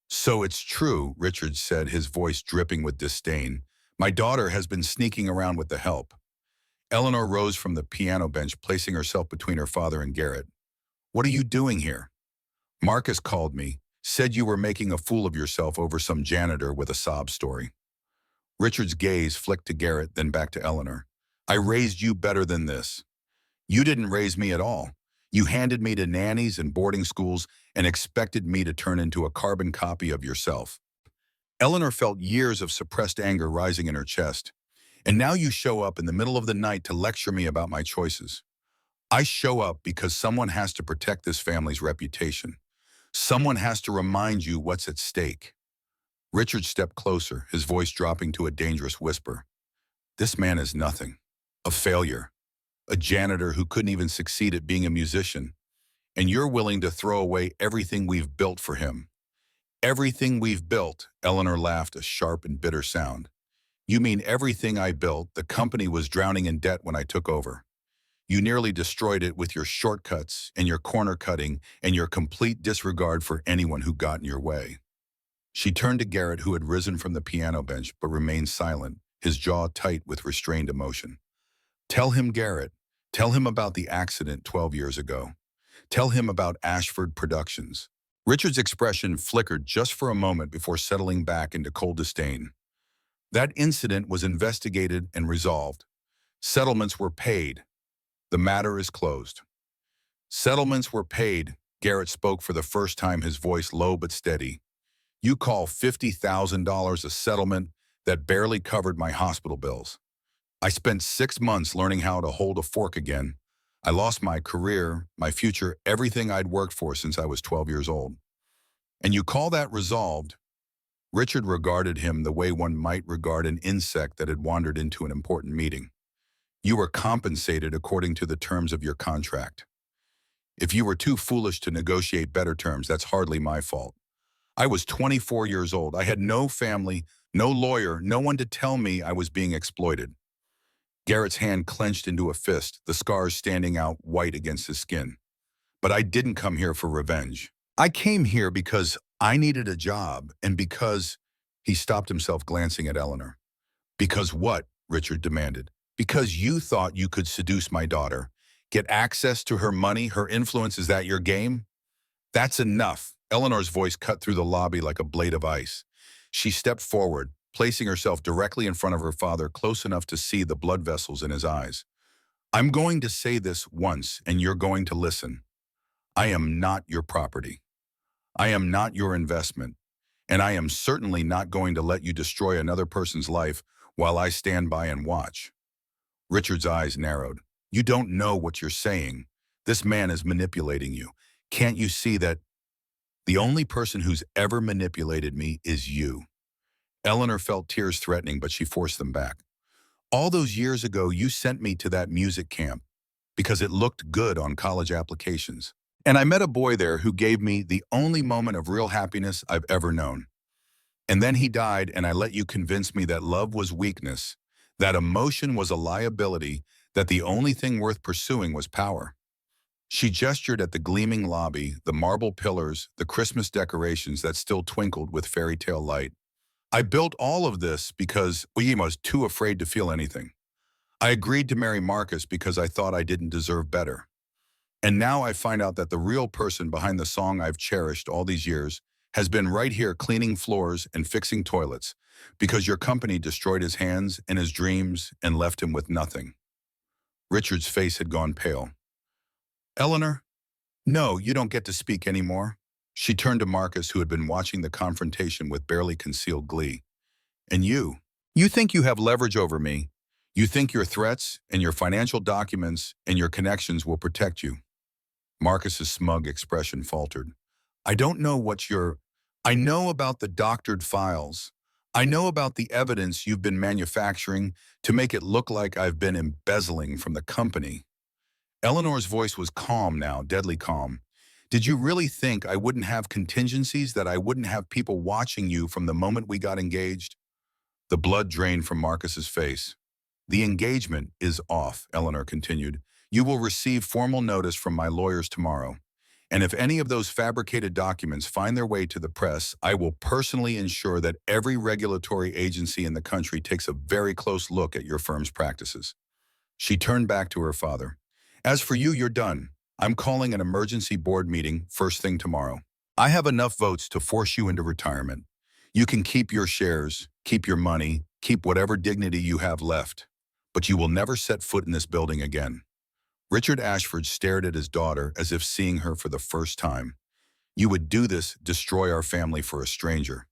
So it's true, Richard said, his voice dripping with disdain. My daughter has been sneaking around with the help. Eleanor rose from the piano bench, placing herself between her father and Garrett. What are you doing here? Marcus called me, said you were making a fool of yourself over some janitor with a sob story. Richard's gaze flicked to Garrett, then back to Eleanor. I raised you better than this. You didn't raise me at all. You handed me to nannies and boarding schools and expected me to turn into a carbon copy of yourself. Eleanor felt years of suppressed anger rising in her chest. And now you show up in the middle of the night to lecture me about my choices. I show up because someone has to protect this family's reputation. Someone has to remind you what's at stake. Richard stepped closer, his voice dropping to a dangerous whisper. This man is nothing. A failure. A janitor who couldn't even succeed at being a musician. And you're willing to throw away everything we've built for him. Everything we've built, Eleanor laughed, a sharp and bitter sound. You mean everything I built? The company was drowning in debt when I took over. You nearly destroyed it with your shortcuts and your corner cutting and your complete disregard for anyone who got in your way. She turned to Garrett, who had risen from the piano bench but remained silent, his jaw tight with restrained emotion. Tell him, Garrett. Tell him about the accident 12 years ago. Tell him about Ashford Productions. Richard's expression flickered just for a moment before settling back into cold disdain. That incident was investigated and resolved. Settlements were paid. The matter is closed. Settlements were paid. Garrett spoke for the first time, his voice low but steady. You call $50,000 a settlement that barely covered my hospital bills. I spent 6 months learning how to hold a fork again. I lost my career, my future, everything I'd worked for since I was 12 years old. And you call that resolved? Richard regarded him the way one might regard an insect that had wandered into an important meeting. You were compensated according to the terms of your contract. If you were too foolish to negotiate better terms, that's hardly my fault. I was 24 years old. I had no family, no lawyer, no one to tell me I was being exploited. Garrett's hand clenched into a fist, the scars standing out white against his skin. But I didn't come here for revenge. I came here because I needed a job and because— He stopped himself, glancing at Eleanor. Because what? Richard demanded. Because you thought you could seduce my daughter, get access to her money, her influence. Is that your game? That's enough. Eleanor's voice cut through the lobby like a blade of ice. She stepped forward, placing herself directly in front of her father, close enough to see the blood vessels in his eyes. I'm going to say this once, and you're going to listen. I am not your property. I am not your investment, and I am certainly not going to let you destroy another person's life while I stand by and watch. Richard's eyes narrowed. You don't know what you're saying. This man is manipulating you. Can't you see that the only person who's ever manipulated me is you? Eleanor felt tears threatening, but she forced them back. All those years ago, you sent me to that music camp because it looked good on college applications. And I met a boy there who gave me the only moment of real happiness I've ever known. And then he died, and I let you convince me that love was weakness, that emotion was a liability, that the only thing worth pursuing was power. She gestured at the gleaming lobby, the marble pillars, the Christmas decorations that still twinkled with fairy tale light. I built all of this because I was too afraid to feel anything. I agreed to marry Marcus because I thought I didn't deserve better. And now I find out that the real person behind the song I've cherished all these years has been right here cleaning floors and fixing toilets because your company destroyed his hands and his dreams and left him with nothing. Richard's face had gone pale. Eleanor, no, you don't get to speak anymore. She turned to Marcus, who had been watching the confrontation with barely concealed glee. And you think you have leverage over me. You think your threats and your financial documents and your connections will protect you. Marcus's smug expression faltered. I don't know what I know about the doctored files. I know about the evidence you've been manufacturing to make it look like I've been embezzling from the company. Eleanor's voice was calm now, deadly calm. Did you really think I wouldn't have contingencies, that I wouldn't have people watching you from the moment we got engaged? The blood drained from Marcus's face. The engagement is off, Eleanor continued. You will receive formal notice from my lawyers tomorrow. And if any of those fabricated documents find their way to the press, I will personally ensure that every regulatory agency in the country takes a very close look at your firm's practices. She turned back to her father. As for you, you're done. I'm calling an emergency board meeting first thing tomorrow. I have enough votes to force you into retirement. You can keep your shares, keep your money, keep whatever dignity you have left, but you will never set foot in this building again. Richard Ashford stared at his daughter as if seeing her for the first time. You would do this, destroy our family for a stranger.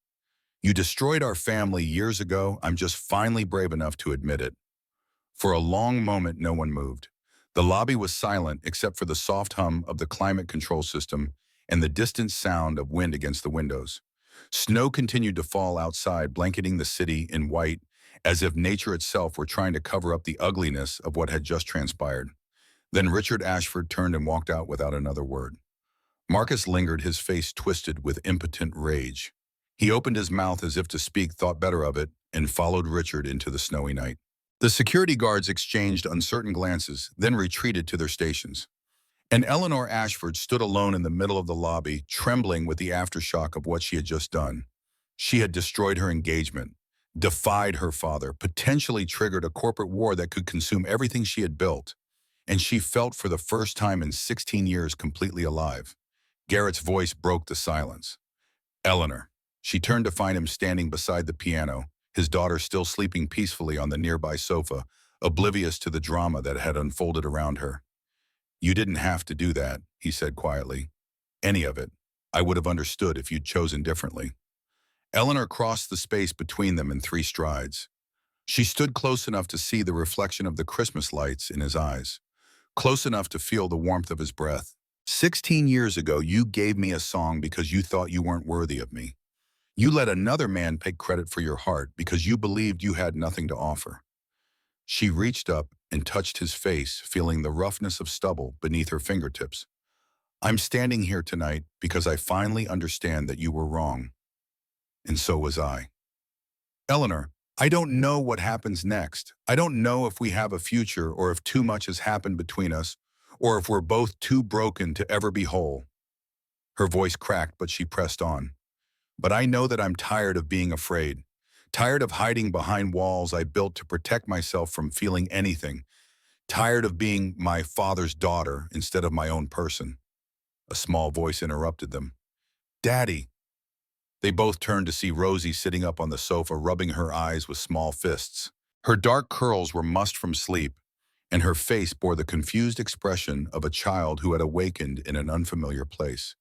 You destroyed our family years ago. I'm just finally brave enough to admit it. For a long moment, no one moved. The lobby was silent except for the soft hum of the climate control system and the distant sound of wind against the windows. Snow continued to fall outside, blanketing the city in white, as if nature itself were trying to cover up the ugliness of what had just transpired. Then Richard Ashford turned and walked out without another word. Marcus lingered, his face twisted with impotent rage. He opened his mouth as if to speak, thought better of it, and followed Richard into the snowy night. The security guards exchanged uncertain glances, then retreated to their stations. And Eleanor Ashford stood alone in the middle of the lobby, trembling with the aftershock of what she had just done. She had destroyed her engagement, defied her father, potentially triggered a corporate war that could consume everything she had built. And she felt for the first time in 16 years completely alive. Garrett's voice broke the silence. Eleanor. She turned to find him standing beside the piano, his daughter still sleeping peacefully on the nearby sofa, oblivious to the drama that had unfolded around her. You didn't have to do that, he said quietly. Any of it. I would have understood if you'd chosen differently. Eleanor crossed the space between them in 3 strides. She stood close enough to see the reflection of the Christmas lights in his eyes, close enough to feel the warmth of his breath. 16 years ago, you gave me a song because you thought you weren't worthy of me. You let another man take credit for your heart because you believed you had nothing to offer. She reached up and touched his face, feeling the roughness of stubble beneath her fingertips. I'm standing here tonight because I finally understand that you were wrong. And so was I. Eleanor, I don't know what happens next. I don't know if we have a future or if too much has happened between us, or if we're both too broken to ever be whole. Her voice cracked, but she pressed on. But I know that I'm tired of being afraid, tired of hiding behind walls I built to protect myself from feeling anything, tired of being my father's daughter instead of my own person. A small voice interrupted them. Daddy. They both turned to see Rosie sitting up on the sofa, rubbing her eyes with small fists. Her dark curls were mussed from sleep, and her face bore the confused expression of a child who had awakened in an unfamiliar place.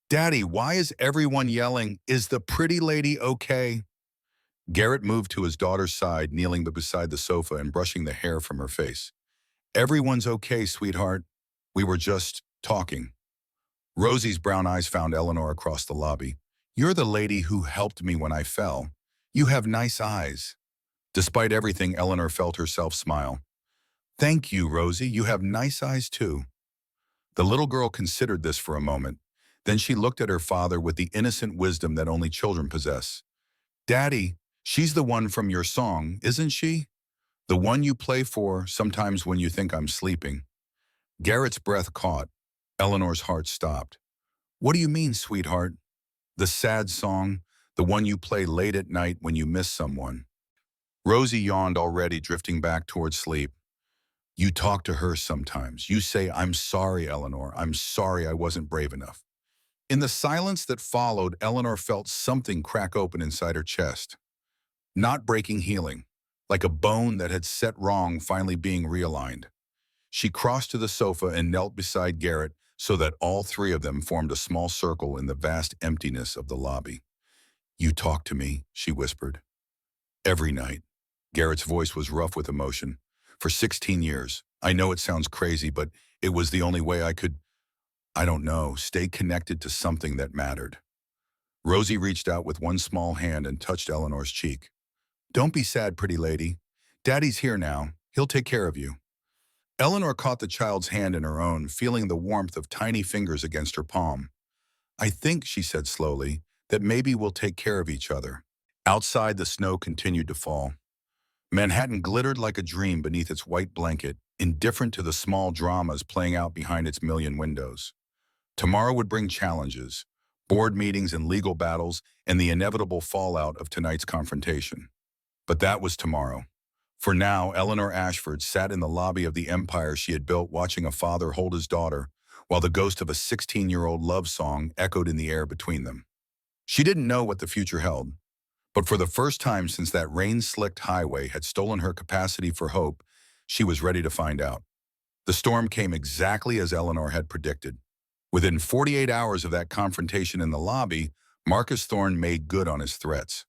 Daddy, why is everyone yelling, is the pretty lady okay? Garrett moved to his daughter's side, kneeling beside the sofa and brushing the hair from her face. Everyone's okay, sweetheart. We were just talking. Rosie's brown eyes found Eleanor across the lobby. You're the lady who helped me when I fell. You have nice eyes. Despite everything, Eleanor felt herself smile. Thank you, Rosie. You have nice eyes too. The little girl considered this for a moment. Then she looked at her father with the innocent wisdom that only children possess. Daddy, she's the one from your song, isn't she? The one you play for sometimes when you think I'm sleeping. Garrett's breath caught. Eleanor's heart stopped. What do you mean, sweetheart? The sad song, the one you play late at night when you miss someone. Rosie yawned already, drifting back towards sleep. You talk to her sometimes. You say, I'm sorry, Eleanor. I'm sorry I wasn't brave enough. In the silence that followed, Eleanor felt something crack open inside her chest. Not breaking, healing, like a bone that had set wrong finally being realigned. She crossed to the sofa and knelt beside Garrett so that all 3 of them formed a small circle in the vast emptiness of the lobby. You talk to me, she whispered. Every night. Garrett's voice was rough with emotion. For 16 years. I know it sounds crazy, but it was the only way I could, I don't know, stay connected to something that mattered. Rosie reached out with one small hand and touched Eleanor's cheek. Don't be sad, pretty lady. Daddy's here now. He'll take care of you. Eleanor caught the child's hand in her own, feeling the warmth of tiny fingers against her palm. I think, she said slowly, that maybe we'll take care of each other. Outside, the snow continued to fall. Manhattan glittered like a dream beneath its white blanket, indifferent to the small dramas playing out behind its million windows. Tomorrow would bring challenges, board meetings and legal battles, and the inevitable fallout of tonight's confrontation. But that was tomorrow. For now, Eleanor Ashford sat in the lobby of the empire she had built, watching a father hold his daughter, while the ghost of a 16-year-old love song echoed in the air between them. She didn't know what the future held, but for the first time since that rain-slicked highway had stolen her capacity for hope, she was ready to find out. The storm came exactly as Eleanor had predicted. Within 48 hours of that confrontation in the lobby, Marcus Thorne made good on his threats.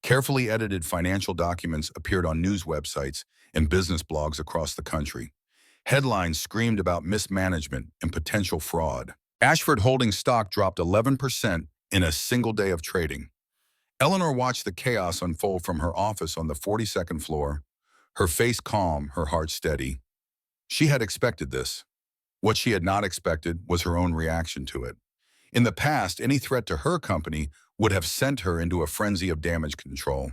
Carefully edited financial documents appeared on news websites and business blogs across the country. Headlines screamed about mismanagement and potential fraud. Ashford Holdings stock dropped 11% in a single day of trading. Eleanor watched the chaos unfold from her office on the 42nd floor, her face calm, her heart steady. She had expected this. What she had not expected was her own reaction to it. In the past, any threat to her company would have sent her into a frenzy of damage control.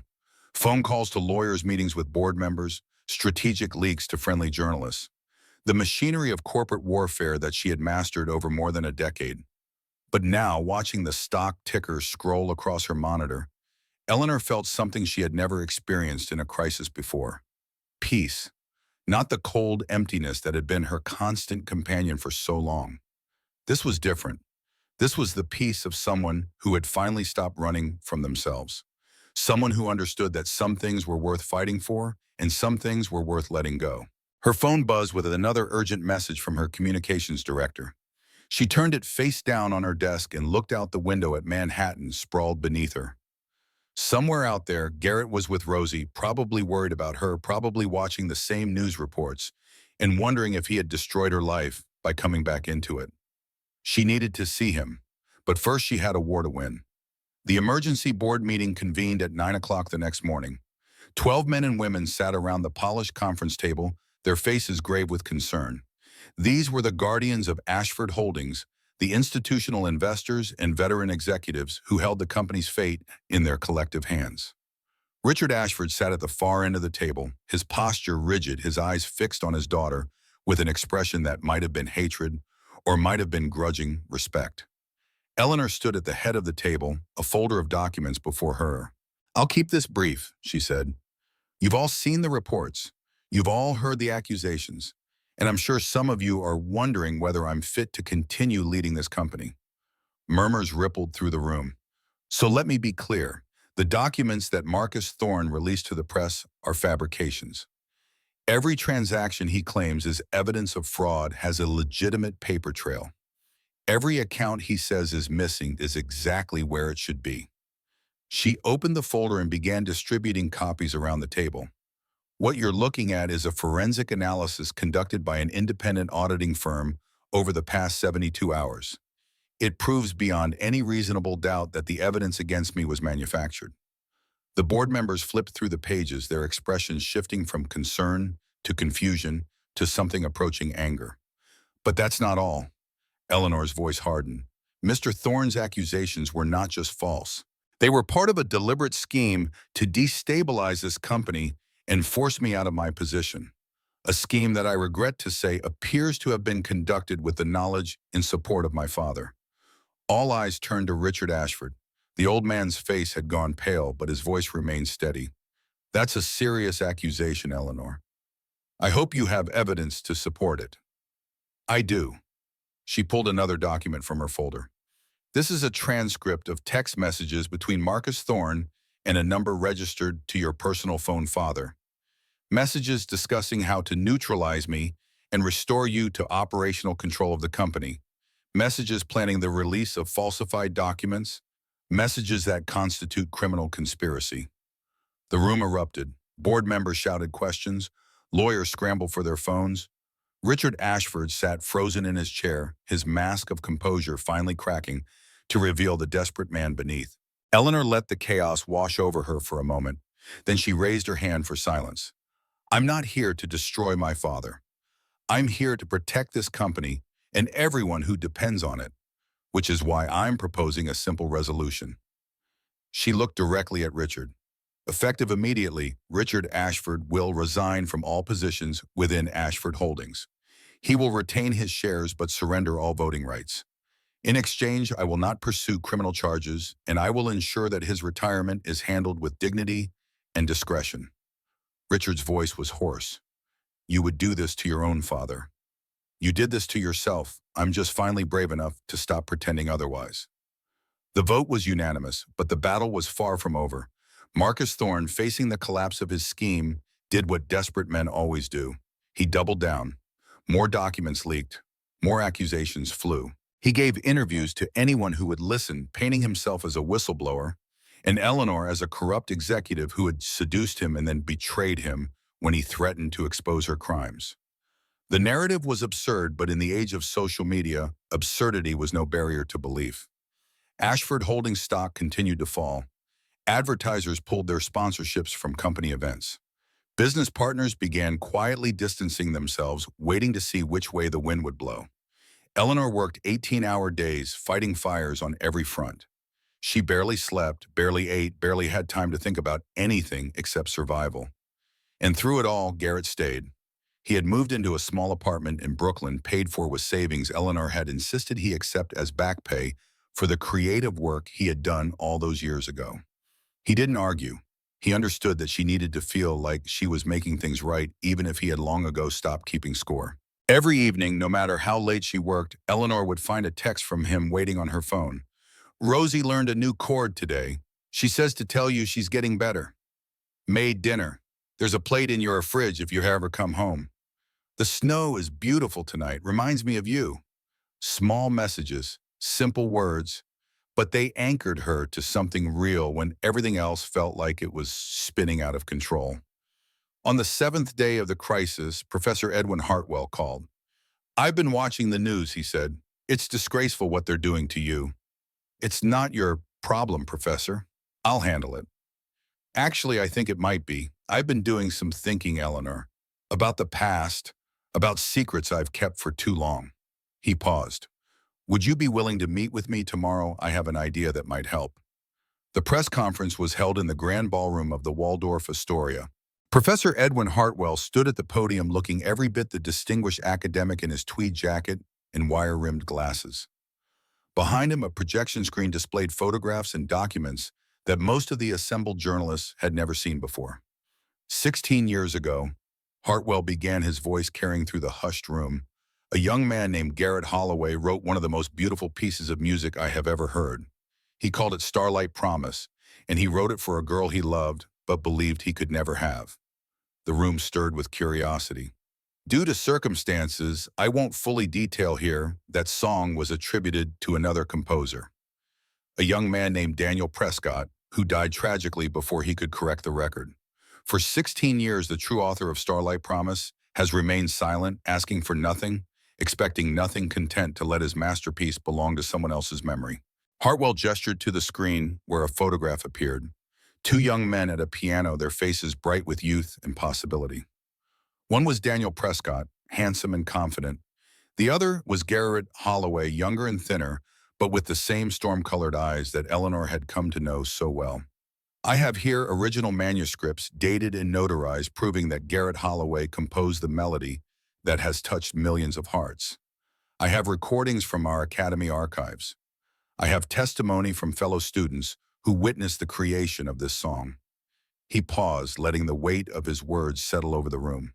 Phone calls to lawyers, meetings with board members, strategic leaks to friendly journalists, the machinery of corporate warfare that she had mastered over more than a decade. But now, watching the stock ticker scroll across her monitor, Eleanor felt something she had never experienced in a crisis before. Peace, not the cold emptiness that had been her constant companion for so long. This was different. This was the peace of someone who had finally stopped running from themselves. Someone who understood that some things were worth fighting for and some things were worth letting go. Her phone buzzed with another urgent message from her communications director. She turned it face down on her desk and looked out the window at Manhattan sprawled beneath her. Somewhere out there, Garrett was with Rosie, probably worried about her, probably watching the same news reports, and wondering if he had destroyed her life by coming back into it. She needed to see him, but first she had a war to win. The emergency board meeting convened at 9 o'clock the next morning. 12 men and women sat around the polished conference table, their faces grave with concern. These were the guardians of Ashford Holdings, the institutional investors and veteran executives who held the company's fate in their collective hands. Richard Ashford sat at the far end of the table, his posture rigid, his eyes fixed on his daughter, with an expression that might have been hatred or might have been grudging respect. Eleanor stood at the head of the table, a folder of documents before her. "I'll keep this brief," she said. "You've all seen the reports. You've all heard the accusations. And I'm sure some of you are wondering whether I'm fit to continue leading this company." Murmurs rippled through the room. "So let me be clear. The documents that Marcus Thorne released to the press are fabrications. Every transaction he claims is evidence of fraud has a legitimate paper trail. Every account he says is missing is exactly where it should be." She opened the folder and began distributing copies around the table. "What you're looking at is a forensic analysis conducted by an independent auditing firm over the past 72 hours. It proves beyond any reasonable doubt that the evidence against me was manufactured." The board members flipped through the pages, their expressions shifting from concern to confusion to something approaching anger. "But that's not all." Eleanor's voice hardened. "Mr. Thorne's accusations were not just false. They were part of a deliberate scheme to destabilize this company and force me out of my position. A scheme that I regret to say appears to have been conducted with the knowledge and support of my father." All eyes turned to Richard Ashford. The old man's face had gone pale, but his voice remained steady. "That's a serious accusation, Eleanor. I hope you have evidence to support it." "I do." She pulled another document from her folder. "This is a transcript of text messages between Marcus Thorne and a number registered to your personal phone father. Messages discussing how to neutralize me and restore you to operational control of the company. Messages planning the release of falsified documents. Messages that constitute criminal conspiracy." The room erupted. Board members shouted questions. Lawyers scrambled for their phones. Richard Ashford sat frozen in his chair, his mask of composure finally cracking to reveal the desperate man beneath. Eleanor let the chaos wash over her for a moment. Then she raised her hand for silence. "I'm not here to destroy my father. I'm here to protect this company and everyone who depends on it, which is why I'm proposing a simple resolution." She looked directly at Richard. "Effective immediately, Richard Ashford will resign from all positions within Ashford Holdings. He will retain his shares but surrender all voting rights. In exchange, I will not pursue criminal charges, and I will ensure that his retirement is handled with dignity and discretion." Richard's voice was hoarse. "You would do this to your own father. You did this to yourself. I'm just finally brave enough to stop pretending otherwise." The vote was unanimous, but the battle was far from over. Marcus Thorne, facing the collapse of his scheme, did what desperate men always do. He doubled down. More documents leaked. More accusations flew. He gave interviews to anyone who would listen, painting himself as a whistleblower, and Eleanor as a corrupt executive who had seduced him and then betrayed him when he threatened to expose her crimes. The narrative was absurd, but in the age of social media, absurdity was no barrier to belief. Ashford Holdings stock continued to fall. Advertisers pulled their sponsorships from company events. Business partners began quietly distancing themselves, waiting to see which way the wind would blow. Eleanor worked 18-hour days, fighting fires on every front. She barely slept, barely ate, barely had time to think about anything except survival. And through it all, Garrett stayed. He had moved into a small apartment in Brooklyn, paid for with savings Eleanor had insisted he accept as back pay for the creative work he had done all those years ago. He didn't argue. He understood that she needed to feel like she was making things right, even if he had long ago stopped keeping score. Every evening, no matter how late she worked, Eleanor would find a text from him waiting on her phone. Rosie learned a new chord today. She says to tell you she's getting better. Made dinner. There's a plate in your fridge if you ever come home. The snow is beautiful tonight. Reminds me of you. Small messages, simple words, but they anchored her to something real when everything else felt like it was spinning out of control. On the seventh day of the crisis, Professor Edwin Hartwell called. I've been watching the news, he said. It's disgraceful what they're doing to you. It's not your problem, Professor. I'll handle it. Actually, I think it might be. I've been doing some thinking, Eleanor, about the past, about secrets I've kept for too long. He paused. Would you be willing to meet with me tomorrow? I have an idea that might help. The press conference was held in the grand ballroom of the Waldorf Astoria. Professor Edwin Hartwell stood at the podium looking every bit the distinguished academic in his tweed jacket and wire-rimmed glasses. Behind him, a projection screen displayed photographs and documents that most of the assembled journalists had never seen before. 16 years ago, Hartwell began, his voice carrying through the hushed room. A young man named Garrett Holloway wrote one of the most beautiful pieces of music I have ever heard. He called it Starlight Promise, and he wrote it for a girl he loved but believed he could never have. The room stirred with curiosity. Due to circumstances I won't fully detail here, that song was attributed to another composer, a young man named Daniel Prescott, who died tragically before he could correct the record. For 16 years, the true author of Starlight Promise has remained silent, asking for nothing, expecting nothing, content to let his masterpiece belong to someone else's memory. Hartwell gestured to the screen where a photograph appeared. Two young men at a piano, their faces bright with youth and possibility. One was Daniel Prescott, handsome and confident. The other was Garrett Holloway, younger and thinner, but with the same storm-colored eyes that Eleanor had come to know so well. I have here original manuscripts, dated and notarized, proving that Garrett Holloway composed the melody that has touched millions of hearts. I have recordings from our Academy archives. I have testimony from fellow students who witnessed the creation of this song. He paused, letting the weight of his words settle over the room.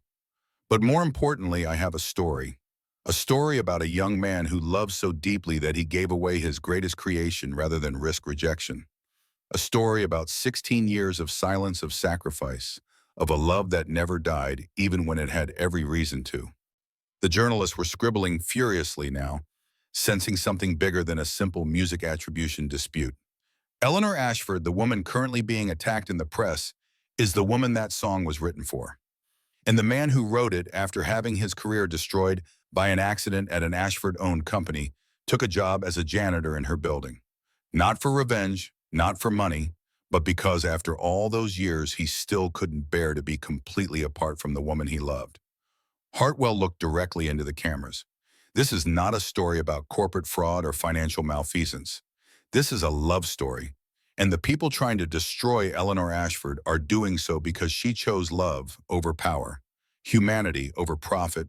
But more importantly, I have a story about a young man who loved so deeply that he gave away his greatest creation rather than risk rejection. A story about 16 years of silence, of sacrifice, of a love that never died, even when it had every reason to. The journalists were scribbling furiously now, sensing something bigger than a simple music attribution dispute. Eleanor Ashford, the woman currently being attacked in the press, is the woman that song was written for. And the man who wrote it, after having his career destroyed by an accident at an Ashford-owned company, took a job as a janitor in her building. Not for revenge, not for money, but because after all those years he still couldn't bear to be completely apart from the woman he loved. Hartwell looked directly into the cameras. This is not a story about corporate fraud or financial malfeasance. This is a love story, and the people trying to destroy Eleanor Ashford are doing so because she chose love over power, humanity over profit,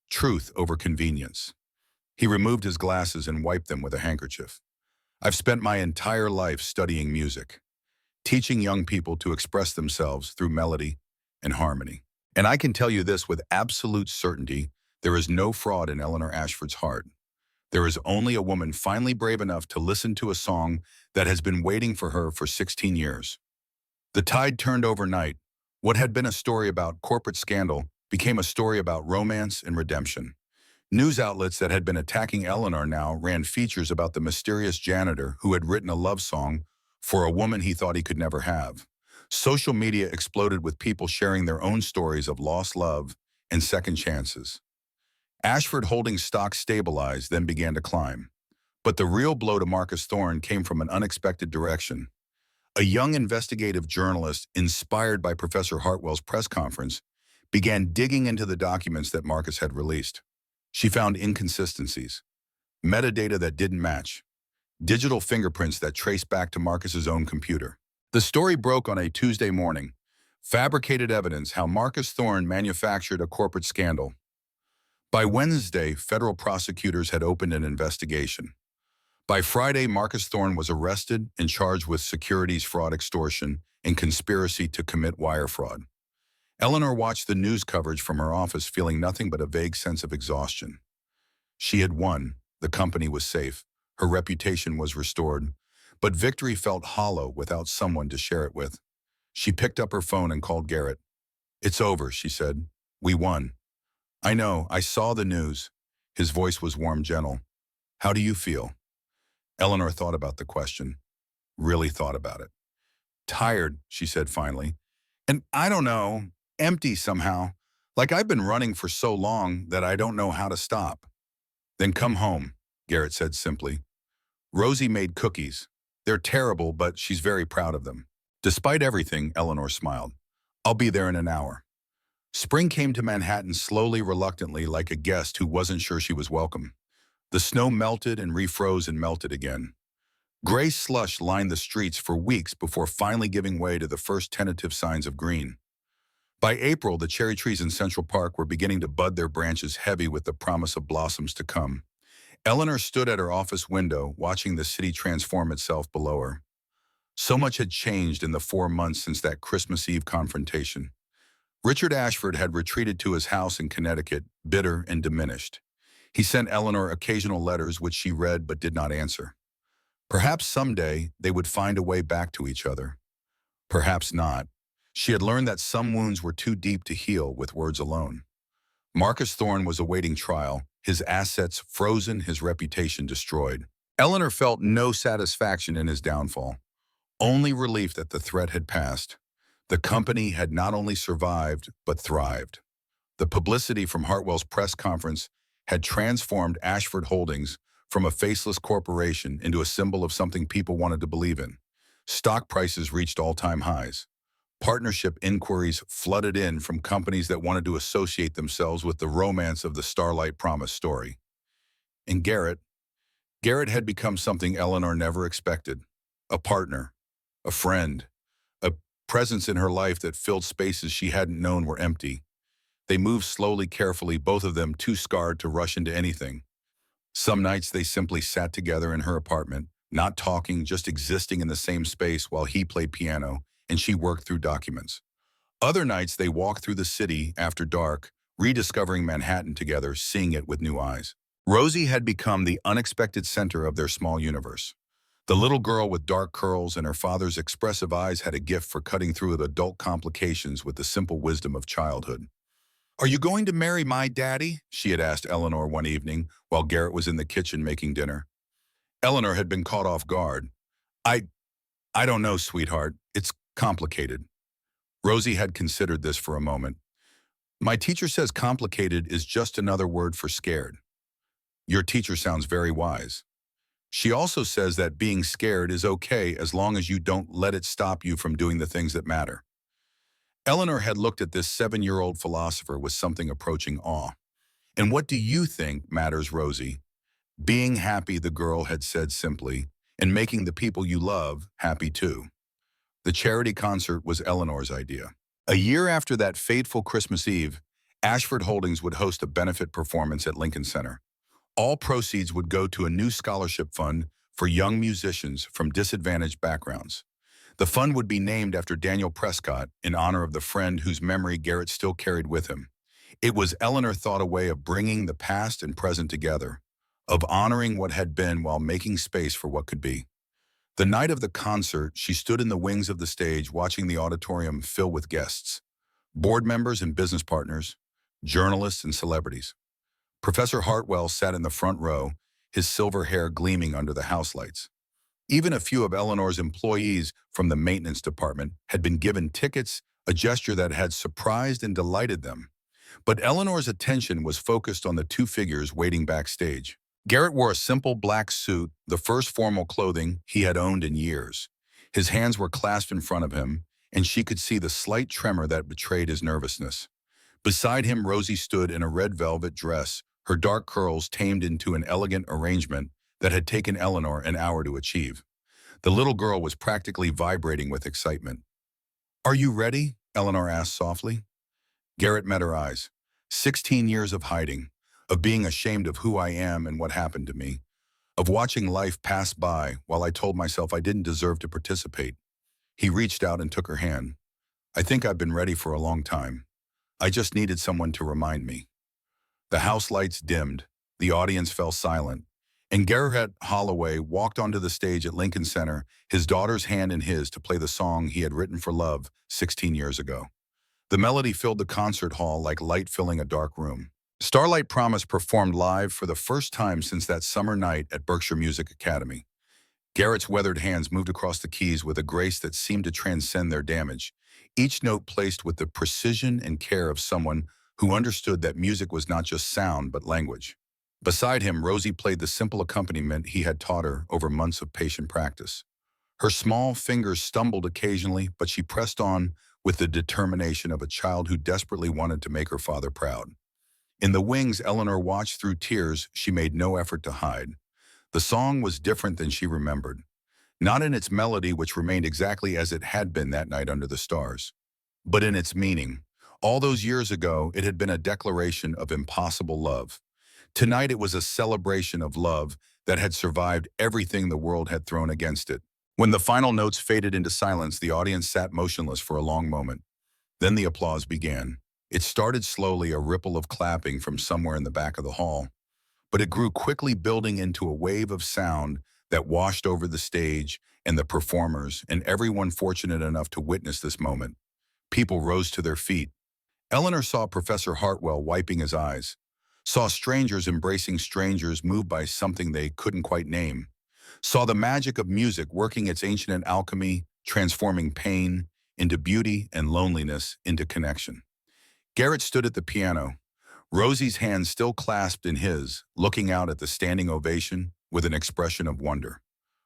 truth over convenience. He removed his glasses and wiped them with a handkerchief. I've spent my entire life studying music, teaching young people to express themselves through melody and harmony. And I can tell you this with absolute certainty, there is no fraud in Eleanor Ashford's heart. There is only a woman finally brave enough to listen to a song that has been waiting for her for 16 years. The tide turned overnight. What had been a story about corporate scandal became a story about romance and redemption. News outlets that had been attacking Eleanor now ran features about the mysterious janitor who had written a love song for a woman he thought he could never have. Social media exploded with people sharing their own stories of lost love and second chances. Ashford Holdings stock stabilized, then began to climb. But the real blow to Marcus Thorne came from an unexpected direction. A young investigative journalist, inspired by Professor Hartwell's press conference, began digging into the documents that Marcus had released. She found inconsistencies, metadata that didn't match, digital fingerprints that traced back to Marcus's own computer. The story broke on a Tuesday morning. Fabricated evidence how Marcus Thorne manufactured a corporate scandal. By Wednesday, federal prosecutors had opened an investigation. By Friday, Marcus Thorne was arrested and charged with securities fraud, extortion, and conspiracy to commit wire fraud. Eleanor watched the news coverage from her office, feeling nothing but a vague sense of exhaustion. She had won, the company was safe, her reputation was restored, but victory felt hollow without someone to share it with. She picked up her phone and called Garrett. "It's over," she said. "We won." "I know, I saw the news." His voice was warm, gentle. "How do you feel?" Eleanor thought about the question. Really thought about it. "Tired," she said finally. "And I don't know, empty somehow. Like I've been running for so long that I don't know how to stop." "Then come home," Garrett said simply. "Rosie made cookies. They're terrible, but she's very proud of them." Despite everything, Eleanor smiled. "I'll be there in an hour." Spring came to Manhattan slowly, reluctantly, like a guest who wasn't sure she was welcome. The snow melted and refroze and melted again. Gray slush lined the streets for weeks before finally giving way to the first tentative signs of green. By April, the cherry trees in Central Park were beginning to bud, their branches heavy with the promise of blossoms to come. Eleanor stood at her office window, watching the city transform itself below her. So much had changed in the 4 months since that Christmas Eve confrontation. Richard Ashford had retreated to his house in Connecticut, bitter and diminished. He sent Eleanor occasional letters which she read but did not answer. Perhaps someday they would find a way back to each other. Perhaps not. She had learned that some wounds were too deep to heal with words alone. Marcus Thorne was awaiting trial, his assets frozen, his reputation destroyed. Eleanor felt no satisfaction in his downfall, only relief that the threat had passed. The company had not only survived, but thrived. The publicity from Hartwell's press conference had transformed Ashford Holdings from a faceless corporation into a symbol of something people wanted to believe in. Stock prices reached all-time highs. Partnership inquiries flooded in from companies that wanted to associate themselves with the romance of the Starlight Promise story. And Garrett had become something Eleanor never expected. A partner, a friend, a presence in her life that filled spaces she hadn't known were empty. They moved slowly, carefully, both of them too scarred to rush into anything. Some nights they simply sat together in her apartment, not talking, just existing in the same space while he played piano and she worked through documents. Other nights they walked through the city after dark, rediscovering Manhattan together, seeing it with new eyes. Rosie had become the unexpected center of their small universe. The little girl with dark curls and her father's expressive eyes had a gift for cutting through adult complications with the simple wisdom of childhood. "Are you going to marry my daddy?" she had asked Eleanor one evening while Garrett was in the kitchen making dinner. Eleanor had been caught off guard. I don't know, sweetheart. It's complicated." Rosie had considered this for a moment. "My teacher says complicated is just another word for scared." "Your teacher sounds very wise." "She also says that being scared is okay as long as you don't let it stop you from doing the things that matter." Eleanor had looked at this 7-year-old philosopher with something approaching awe. "And what do you think matters, Rosie?" "Being happy," the girl had said simply, "and making the people you love happy too." The charity concert was Eleanor's idea. A year after that fateful Christmas Eve, Ashford Holdings would host a benefit performance at Lincoln Center. All proceeds would go to a new scholarship fund for young musicians from disadvantaged backgrounds. The fund would be named after Daniel Prescott in honor of the friend whose memory Garrett still carried with him. It was, Eleanor thought, a way of bringing the past and present together, of honoring what had been while making space for what could be. The night of the concert, she stood in the wings of the stage watching the auditorium fill with guests, board members and business partners, journalists and celebrities. Professor Hartwell sat in the front row, his silver hair gleaming under the house lights. Even a few of Eleanor's employees from the maintenance department had been given tickets, a gesture that had surprised and delighted them. But Eleanor's attention was focused on the two figures waiting backstage. Garrett wore a simple black suit, the first formal clothing he had owned in years. His hands were clasped in front of him, and she could see the slight tremor that betrayed his nervousness. Beside him, Rosie stood in a red velvet dress, her dark curls tamed into an elegant arrangement that had taken Eleanor an hour to achieve. The little girl was practically vibrating with excitement. "Are you ready?" Eleanor asked softly. Garrett met her eyes. 16 years of hiding, of being ashamed of who I am and what happened to me, of watching life pass by while I told myself I didn't deserve to participate. He reached out and took her hand. I think I've been ready for a long time. I just needed someone to remind me. The house lights dimmed, the audience fell silent, and Garrett Holloway walked onto the stage at Lincoln Center, his daughter's hand in his to play the song he had written for Love 16 years ago. The melody filled the concert hall like light filling a dark room. Starlight Promise performed live for the first time since that summer night at Berkshire Music Academy. Garrett's weathered hands moved across the keys with a grace that seemed to transcend their damage, each note placed with the precision and care of someone who understood that music was not just sound but language. Beside him, Rosie played the simple accompaniment he had taught her over months of patient practice. Her small fingers stumbled occasionally, but she pressed on with the determination of a child who desperately wanted to make her father proud. In the wings, Eleanor watched through tears she made no effort to hide. The song was different than she remembered, not in its melody, which remained exactly as it had been that night under the stars, but in its meaning. All those years ago, it had been a declaration of impossible love. Tonight, it was a celebration of love that had survived everything the world had thrown against it. When the final notes faded into silence, the audience sat motionless for a long moment. Then the applause began. It started slowly, a ripple of clapping from somewhere in the back of the hall, but it grew quickly, building into a wave of sound that washed over the stage and the performers and everyone fortunate enough to witness this moment. People rose to their feet. Eleanor saw Professor Hartwell wiping his eyes, saw strangers embracing strangers moved by something they couldn't quite name, saw the magic of music working its ancient alchemy, transforming pain into beauty and loneliness into connection. Garrett stood at the piano, Rosie's hand still clasped in his, looking out at the standing ovation with an expression of wonder.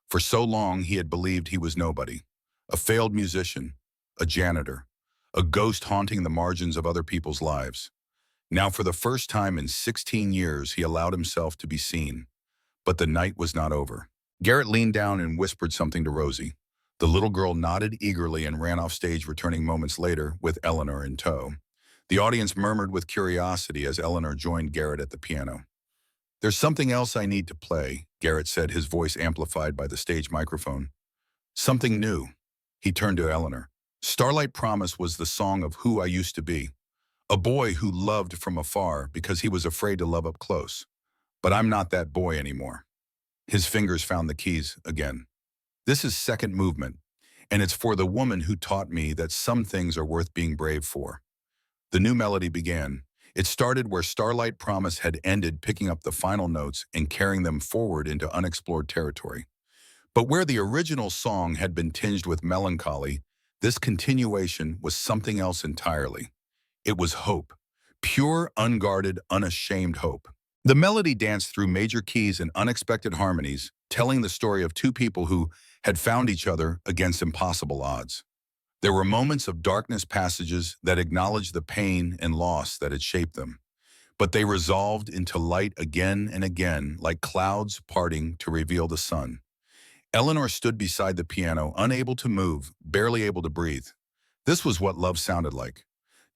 For so long he had believed he was nobody, a failed musician, a janitor, a ghost haunting the margins of other people's lives. Now for the first time in 16 years he allowed himself to be seen. But the night was not over. Garrett leaned down and whispered something to Rosie. The little girl nodded eagerly and ran off stage, returning moments later with Eleanor in tow. The audience murmured with curiosity as Eleanor joined Garrett at the piano. "There's something else I need to play," Garrett said, his voice amplified by the stage microphone. "Something new." He turned to Eleanor. "Starlight Promise was the song of who I used to be. A boy who loved from afar because he was afraid to love up close. But I'm not that boy anymore." His fingers found the keys again. "This is second movement, and it's for the woman who taught me that some things are worth being brave for." The new melody began. It started where Starlight Promise had ended, picking up the final notes and carrying them forward into unexplored territory. But where the original song had been tinged with melancholy, this continuation was something else entirely. It was hope. Pure, unguarded, unashamed hope. The melody danced through major keys and unexpected harmonies, telling the story of two people who had found each other against impossible odds. There were moments of darkness, passages that acknowledged the pain and loss that had shaped them, but they resolved into light again and again, like clouds parting to reveal the sun. Eleanor stood beside the piano, unable to move, barely able to breathe. This was what love sounded like.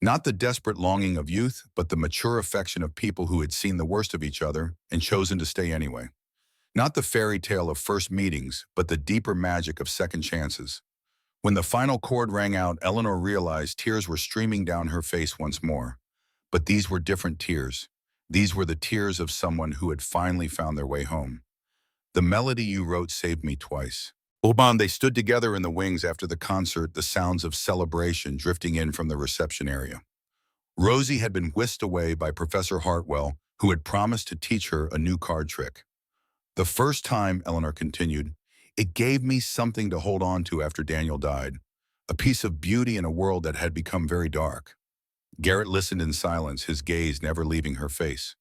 Not the desperate longing of youth, but the mature affection of people who had seen the worst of each other and chosen to stay anyway. Not the fairy tale of first meetings, but the deeper magic of second chances. When the final chord rang out, Eleanor realized tears were streaming down her face once more. But these were different tears. These were the tears of someone who had finally found their way home. "The melody you wrote saved me twice." Oban, they stood together in the wings after the concert, the sounds of celebration drifting in from the reception area. Rosie had been whisked away by Professor Hartwell, who had promised to teach her a new card trick. "The first time," Eleanor continued, "it gave me something to hold on to after Daniel died, a piece of beauty in a world that had become very dark." Garrett listened in silence, his gaze never leaving her face.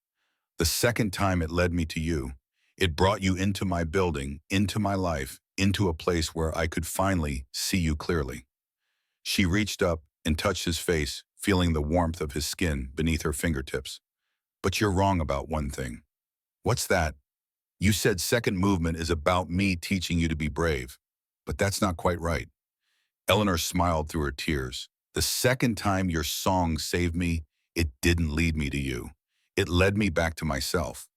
"The second time it led me to you. It brought you into my building, into my life, into a place where I could finally see you clearly." She reached up and touched his face, feeling the warmth of his skin beneath her fingertips. "But you're wrong about one thing." "What's that?" "You said second movement is about me teaching you to be brave. But that's not quite right." Eleanor smiled through her tears. The second time your song saved me, it didn't lead me to you. It led me back to myself.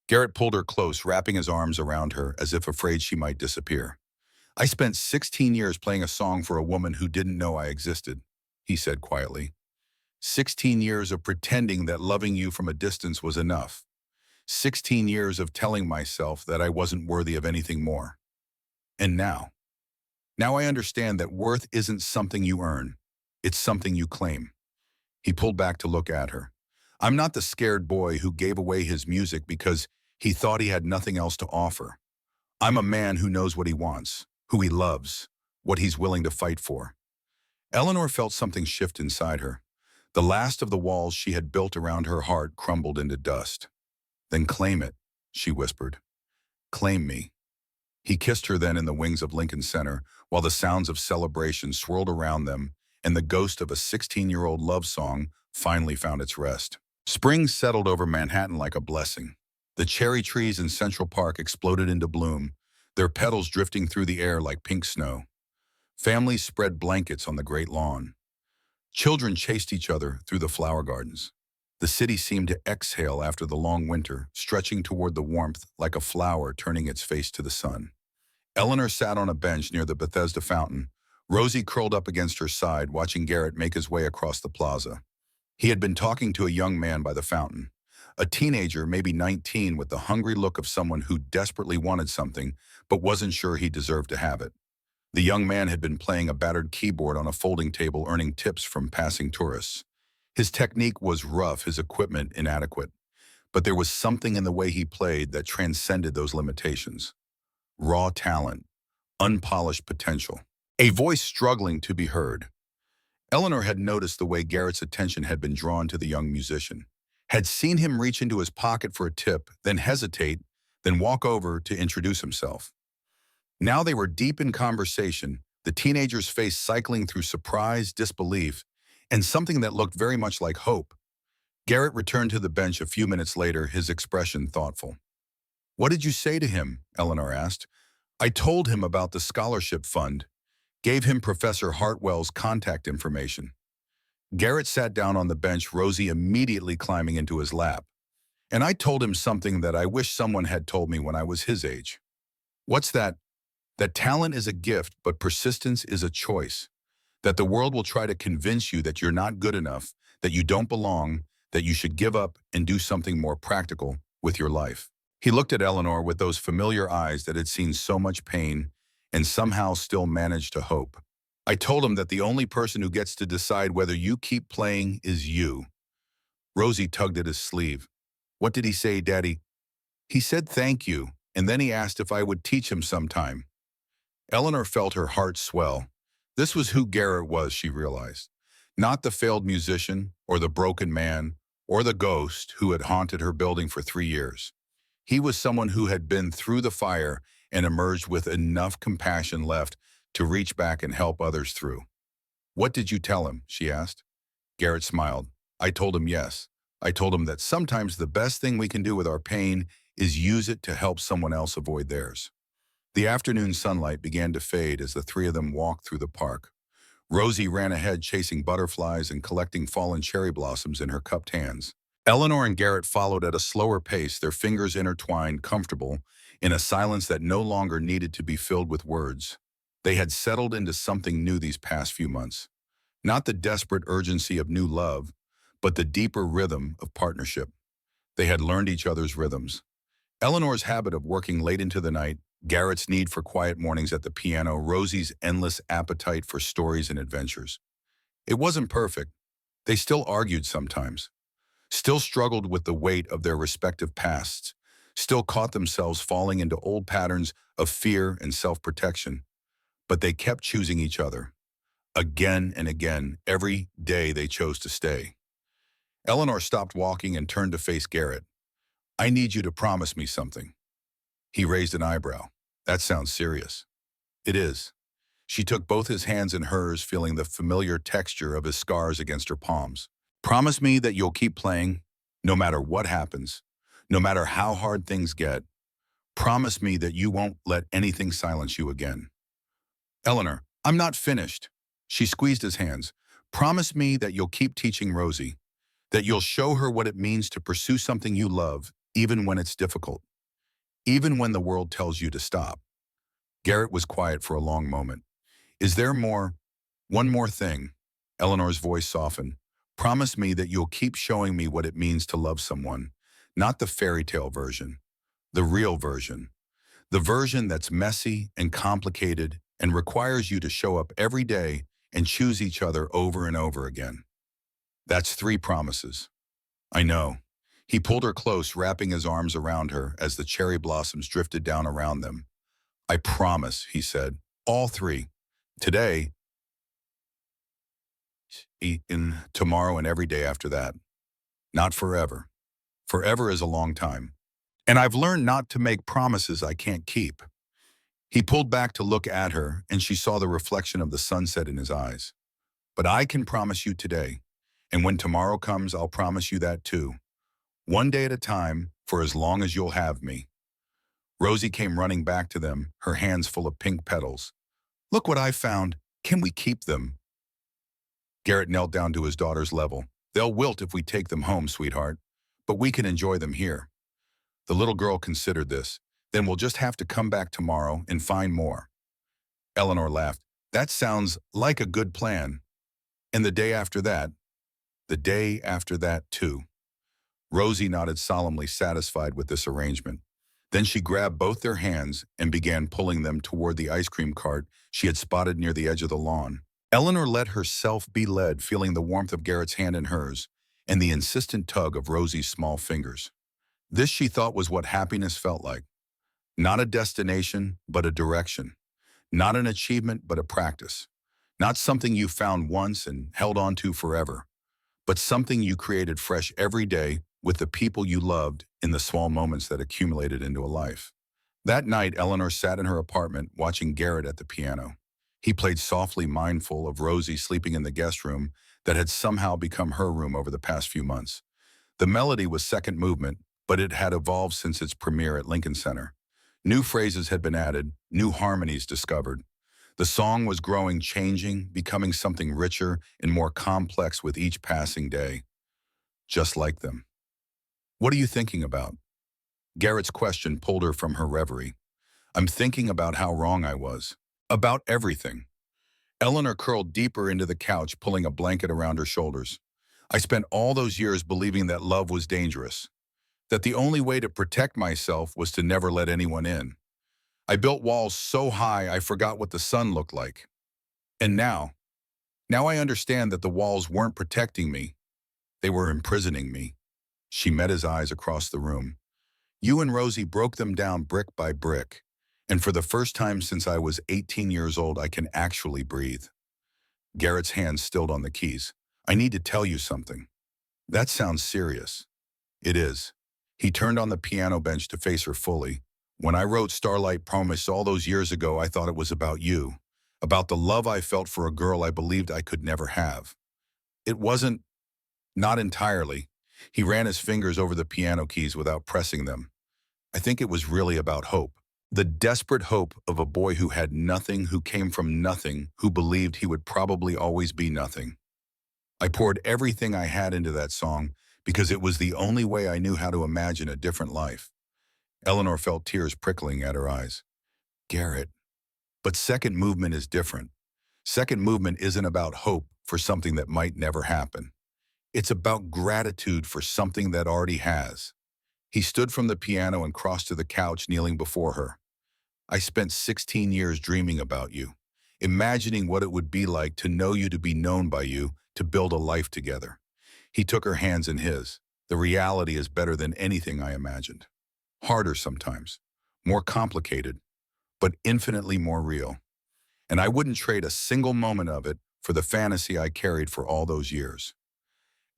Garrett pulled her close, wrapping his arms around her as if afraid she might disappear. I spent 16 years playing a song for a woman who didn't know I existed, he said quietly. 16 years of pretending that loving you from a distance was enough. 16 years of telling myself that I wasn't worthy of anything more. And now I understand that worth isn't something you earn. It's something you claim. He pulled back to look at her. I'm not the scared boy who gave away his music because he thought he had nothing else to offer. I'm a man who knows what he wants, who he loves, what he's willing to fight for. Eleanor felt something shift inside her. The last of the walls she had built around her heart crumbled into dust. Then claim it, she whispered. Claim me. He kissed her then in the wings of Lincoln Center, while the sounds of celebration swirled around them, and the ghost of a 16-year-old love song finally found its rest. Spring settled over Manhattan like a blessing. The cherry trees in Central Park exploded into bloom, their petals drifting through the air like pink snow. Families spread blankets on the great lawn. Children chased each other through the flower gardens. The city seemed to exhale after the long winter, stretching toward the warmth like a flower turning its face to the sun. Eleanor sat on a bench near the Bethesda fountain, Rosie curled up against her side, watching Garrett make his way across the plaza. He had been talking to a young man by the fountain, a teenager, maybe 19, with the hungry look of someone who desperately wanted something but wasn't sure he deserved to have it. The young man had been playing a battered keyboard on a folding table, earning tips from passing tourists. His technique was rough, his equipment inadequate, but there was something in the way he played that transcended those limitations. Raw talent, unpolished potential, a voice struggling to be heard. Eleanor had noticed the way Garrett's attention had been drawn to the young musician, had seen him reach into his pocket for a tip, then hesitate, then walk over to introduce himself. Now they were deep in conversation, the teenager's face cycling through surprise, disbelief, and something that looked very much like hope. Garrett returned to the bench a few minutes later, his expression thoughtful. "What did you say to him?" Eleanor asked. "I told him about the scholarship fund, gave him Professor Hartwell's contact information." Garrett sat down on the bench, Rosie immediately climbing into his lap. "And I told him something that I wish someone had told me when I was his age." "What's that?" "That talent is a gift, but persistence is a choice. That the world will try to convince you that you're not good enough, that you don't belong, that you should give up and do something more practical with your life." He looked at Eleanor with those familiar eyes that had seen so much pain and somehow still managed to hope. "I told him that the only person who gets to decide whether you keep playing is you." Rosie tugged at his sleeve. "What did he say, Daddy?" "He said thank you, and then he asked if I would teach him sometime." Eleanor felt her heart swell. This was who Garrett was, she realized. Not the failed musician, or the broken man, or the ghost who had haunted her building for 3 years. He was someone who had been through the fire and emerged with enough compassion left to reach back and help others through. "What did you tell him?" she asked. Garrett smiled. "I told him yes. I told him that sometimes the best thing we can do with our pain is use it to help someone else avoid theirs." The afternoon sunlight began to fade as the three of them walked through the park. Rosie ran ahead, chasing butterflies and collecting fallen cherry blossoms in her cupped hands. Eleanor and Garrett followed at a slower pace, their fingers intertwined, comfortable, in a silence that no longer needed to be filled with words. They had settled into something new these past few months. Not the desperate urgency of new love, but the deeper rhythm of partnership. They had learned each other's rhythms. Eleanor's habit of working late into the night, Garrett's need for quiet mornings at the piano, Rosie's endless appetite for stories and adventures. It wasn't perfect. They still argued sometimes, still struggled with the weight of their respective pasts, still caught themselves falling into old patterns of fear and self-protection. But they kept choosing each other. Again and again, every day they chose to stay. Eleanor stopped walking and turned to face Garrett. "I need you to promise me something." He raised an eyebrow. "That sounds serious." "It is." She took both his hands in hers, feeling the familiar texture of his scars against her palms. "Promise me that you'll keep playing, no matter what happens, no matter how hard things get. Promise me that you won't let anything silence you again." "Eleanor, I'm not finished." She squeezed his hands. Promise me that you'll keep teaching Rosie, that you'll show her what it means to pursue something you love, even when it's difficult, even when the world tells you to stop. Garrett was quiet for a long moment. Is there more? One more thing. Eleanor's voice softened. Promise me that you'll keep showing me what it means to love someone, not the fairy tale version, the real version, the version that's messy and complicated and requires you to show up every day and choose each other over and over again. That's 3 promises. I know. He pulled her close, wrapping his arms around her as the cherry blossoms drifted down around them. I promise, he said. All 3. Today, in tomorrow, and every day after that. Not forever. Forever is a long time. And I've learned not to make promises I can't keep. He pulled back to look at her, and she saw the reflection of the sunset in his eyes. But I can promise you today, and when tomorrow comes, I'll promise you that too. One day at a time, for as long as you'll have me. Rosie came running back to them, her hands full of pink petals. Look what I found. Can we keep them? Garrett knelt down to his daughter's level. They'll wilt if we take them home, sweetheart, but we can enjoy them here. The little girl considered this. Then we'll just have to come back tomorrow and find more. Eleanor laughed. That sounds like a good plan. And the day after that too. Rosie nodded solemnly, satisfied with this arrangement. Then she grabbed both their hands and began pulling them toward the ice cream cart she had spotted near the edge of the lawn. Eleanor let herself be led, feeling the warmth of Garrett's hand in hers and the insistent tug of Rosie's small fingers. This, she thought, was what happiness felt like. Not a destination, but a direction. Not an achievement, but a practice. Not something you found once and held on to forever, but something you created fresh every day with the people you loved in the small moments that accumulated into a life. That night, Eleanor sat in her apartment watching Garrett at the piano. He played softly, mindful of Rosie sleeping in the guest room that had somehow become her room over the past few months. The melody was second movement, but it had evolved since its premiere at Lincoln Center. New phrases had been added, new harmonies discovered. The song was growing, changing, becoming something richer and more complex with each passing day. Just like them. What are you thinking about? Garrett's question pulled her from her reverie. I'm thinking about how wrong I was. About everything. Eleanor curled deeper into the couch, pulling a blanket around her shoulders. I spent all those years believing that love was dangerous, that the only way to protect myself was to never let anyone in. I built walls so high I forgot what the sun looked like. And now I understand that the walls weren't protecting me. They were imprisoning me. She met his eyes across the room. You and Rosie broke them down brick by brick. And for the first time since I was 18 years old, I can actually breathe. Garrett's hands stilled on the keys. I need to tell you something. That sounds serious. It is. He turned on the piano bench to face her fully. When I wrote Starlight Promise all those years ago, I thought it was about you, about the love I felt for a girl I believed I could never have. It wasn't, not entirely. He ran his fingers over the piano keys without pressing them. I think it was really about hope. The desperate hope of a boy who had nothing, who came from nothing, who believed he would probably always be nothing. I poured everything I had into that song because it was the only way I knew how to imagine a different life. Eleanor felt tears prickling at her eyes. Garrett. But second movement is different. Second movement isn't about hope for something that might never happen. It's about gratitude for something that already has. He stood from the piano and crossed to the couch, kneeling before her. I spent 16 years dreaming about you, imagining what it would be like to know you, to be known by you, to build a life together. He took her hands in his. The reality is better than anything I imagined. Harder sometimes, more complicated, but infinitely more real. And I wouldn't trade a single moment of it for the fantasy I carried for all those years.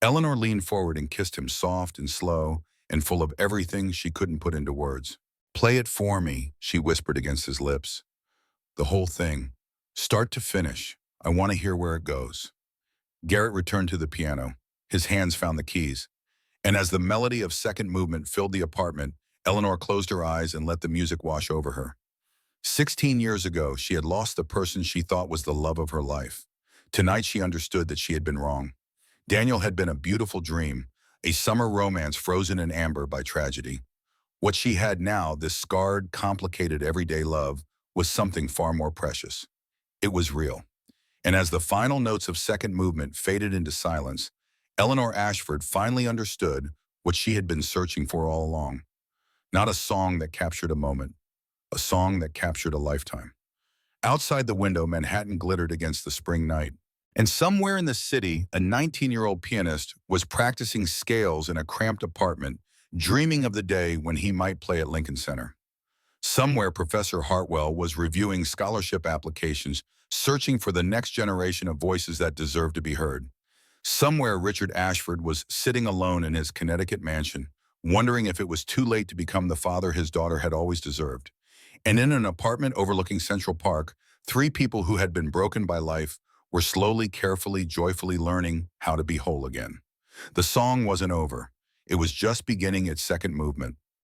Eleanor leaned forward and kissed him, soft and slow and full of everything she couldn't put into words. Play it for me, she whispered against his lips. The whole thing, start to finish. I want to hear where it goes. Garrett returned to the piano. His hands found the keys. And as the melody of second movement filled the apartment, Eleanor closed her eyes and let the music wash over her. 16 years ago, she had lost the person she thought was the love of her life. Tonight she understood that she had been wrong. Daniel had been a beautiful dream, a summer romance frozen in amber by tragedy. What she had now, this scarred, complicated everyday love, was something far more precious. It was real. And as the final notes of second movement faded into silence, Eleanor Ashford finally understood what she had been searching for all along. Not a song that captured a moment, a song that captured a lifetime. Outside the window, Manhattan glittered against the spring night. And somewhere in the city, a 19-year-old pianist was practicing scales in a cramped apartment, dreaming of the day when he might play at Lincoln Center. Somewhere, Professor Hartwell was reviewing scholarship applications, searching for the next generation of voices that deserve to be heard. Somewhere, Richard Ashford was sitting alone in his Connecticut mansion, wondering if it was too late to become the father his daughter had always deserved. And in an apartment overlooking Central Park, three people who had been broken by life were slowly, carefully, joyfully learning how to be whole again. The song wasn't over. It was just beginning its second movement.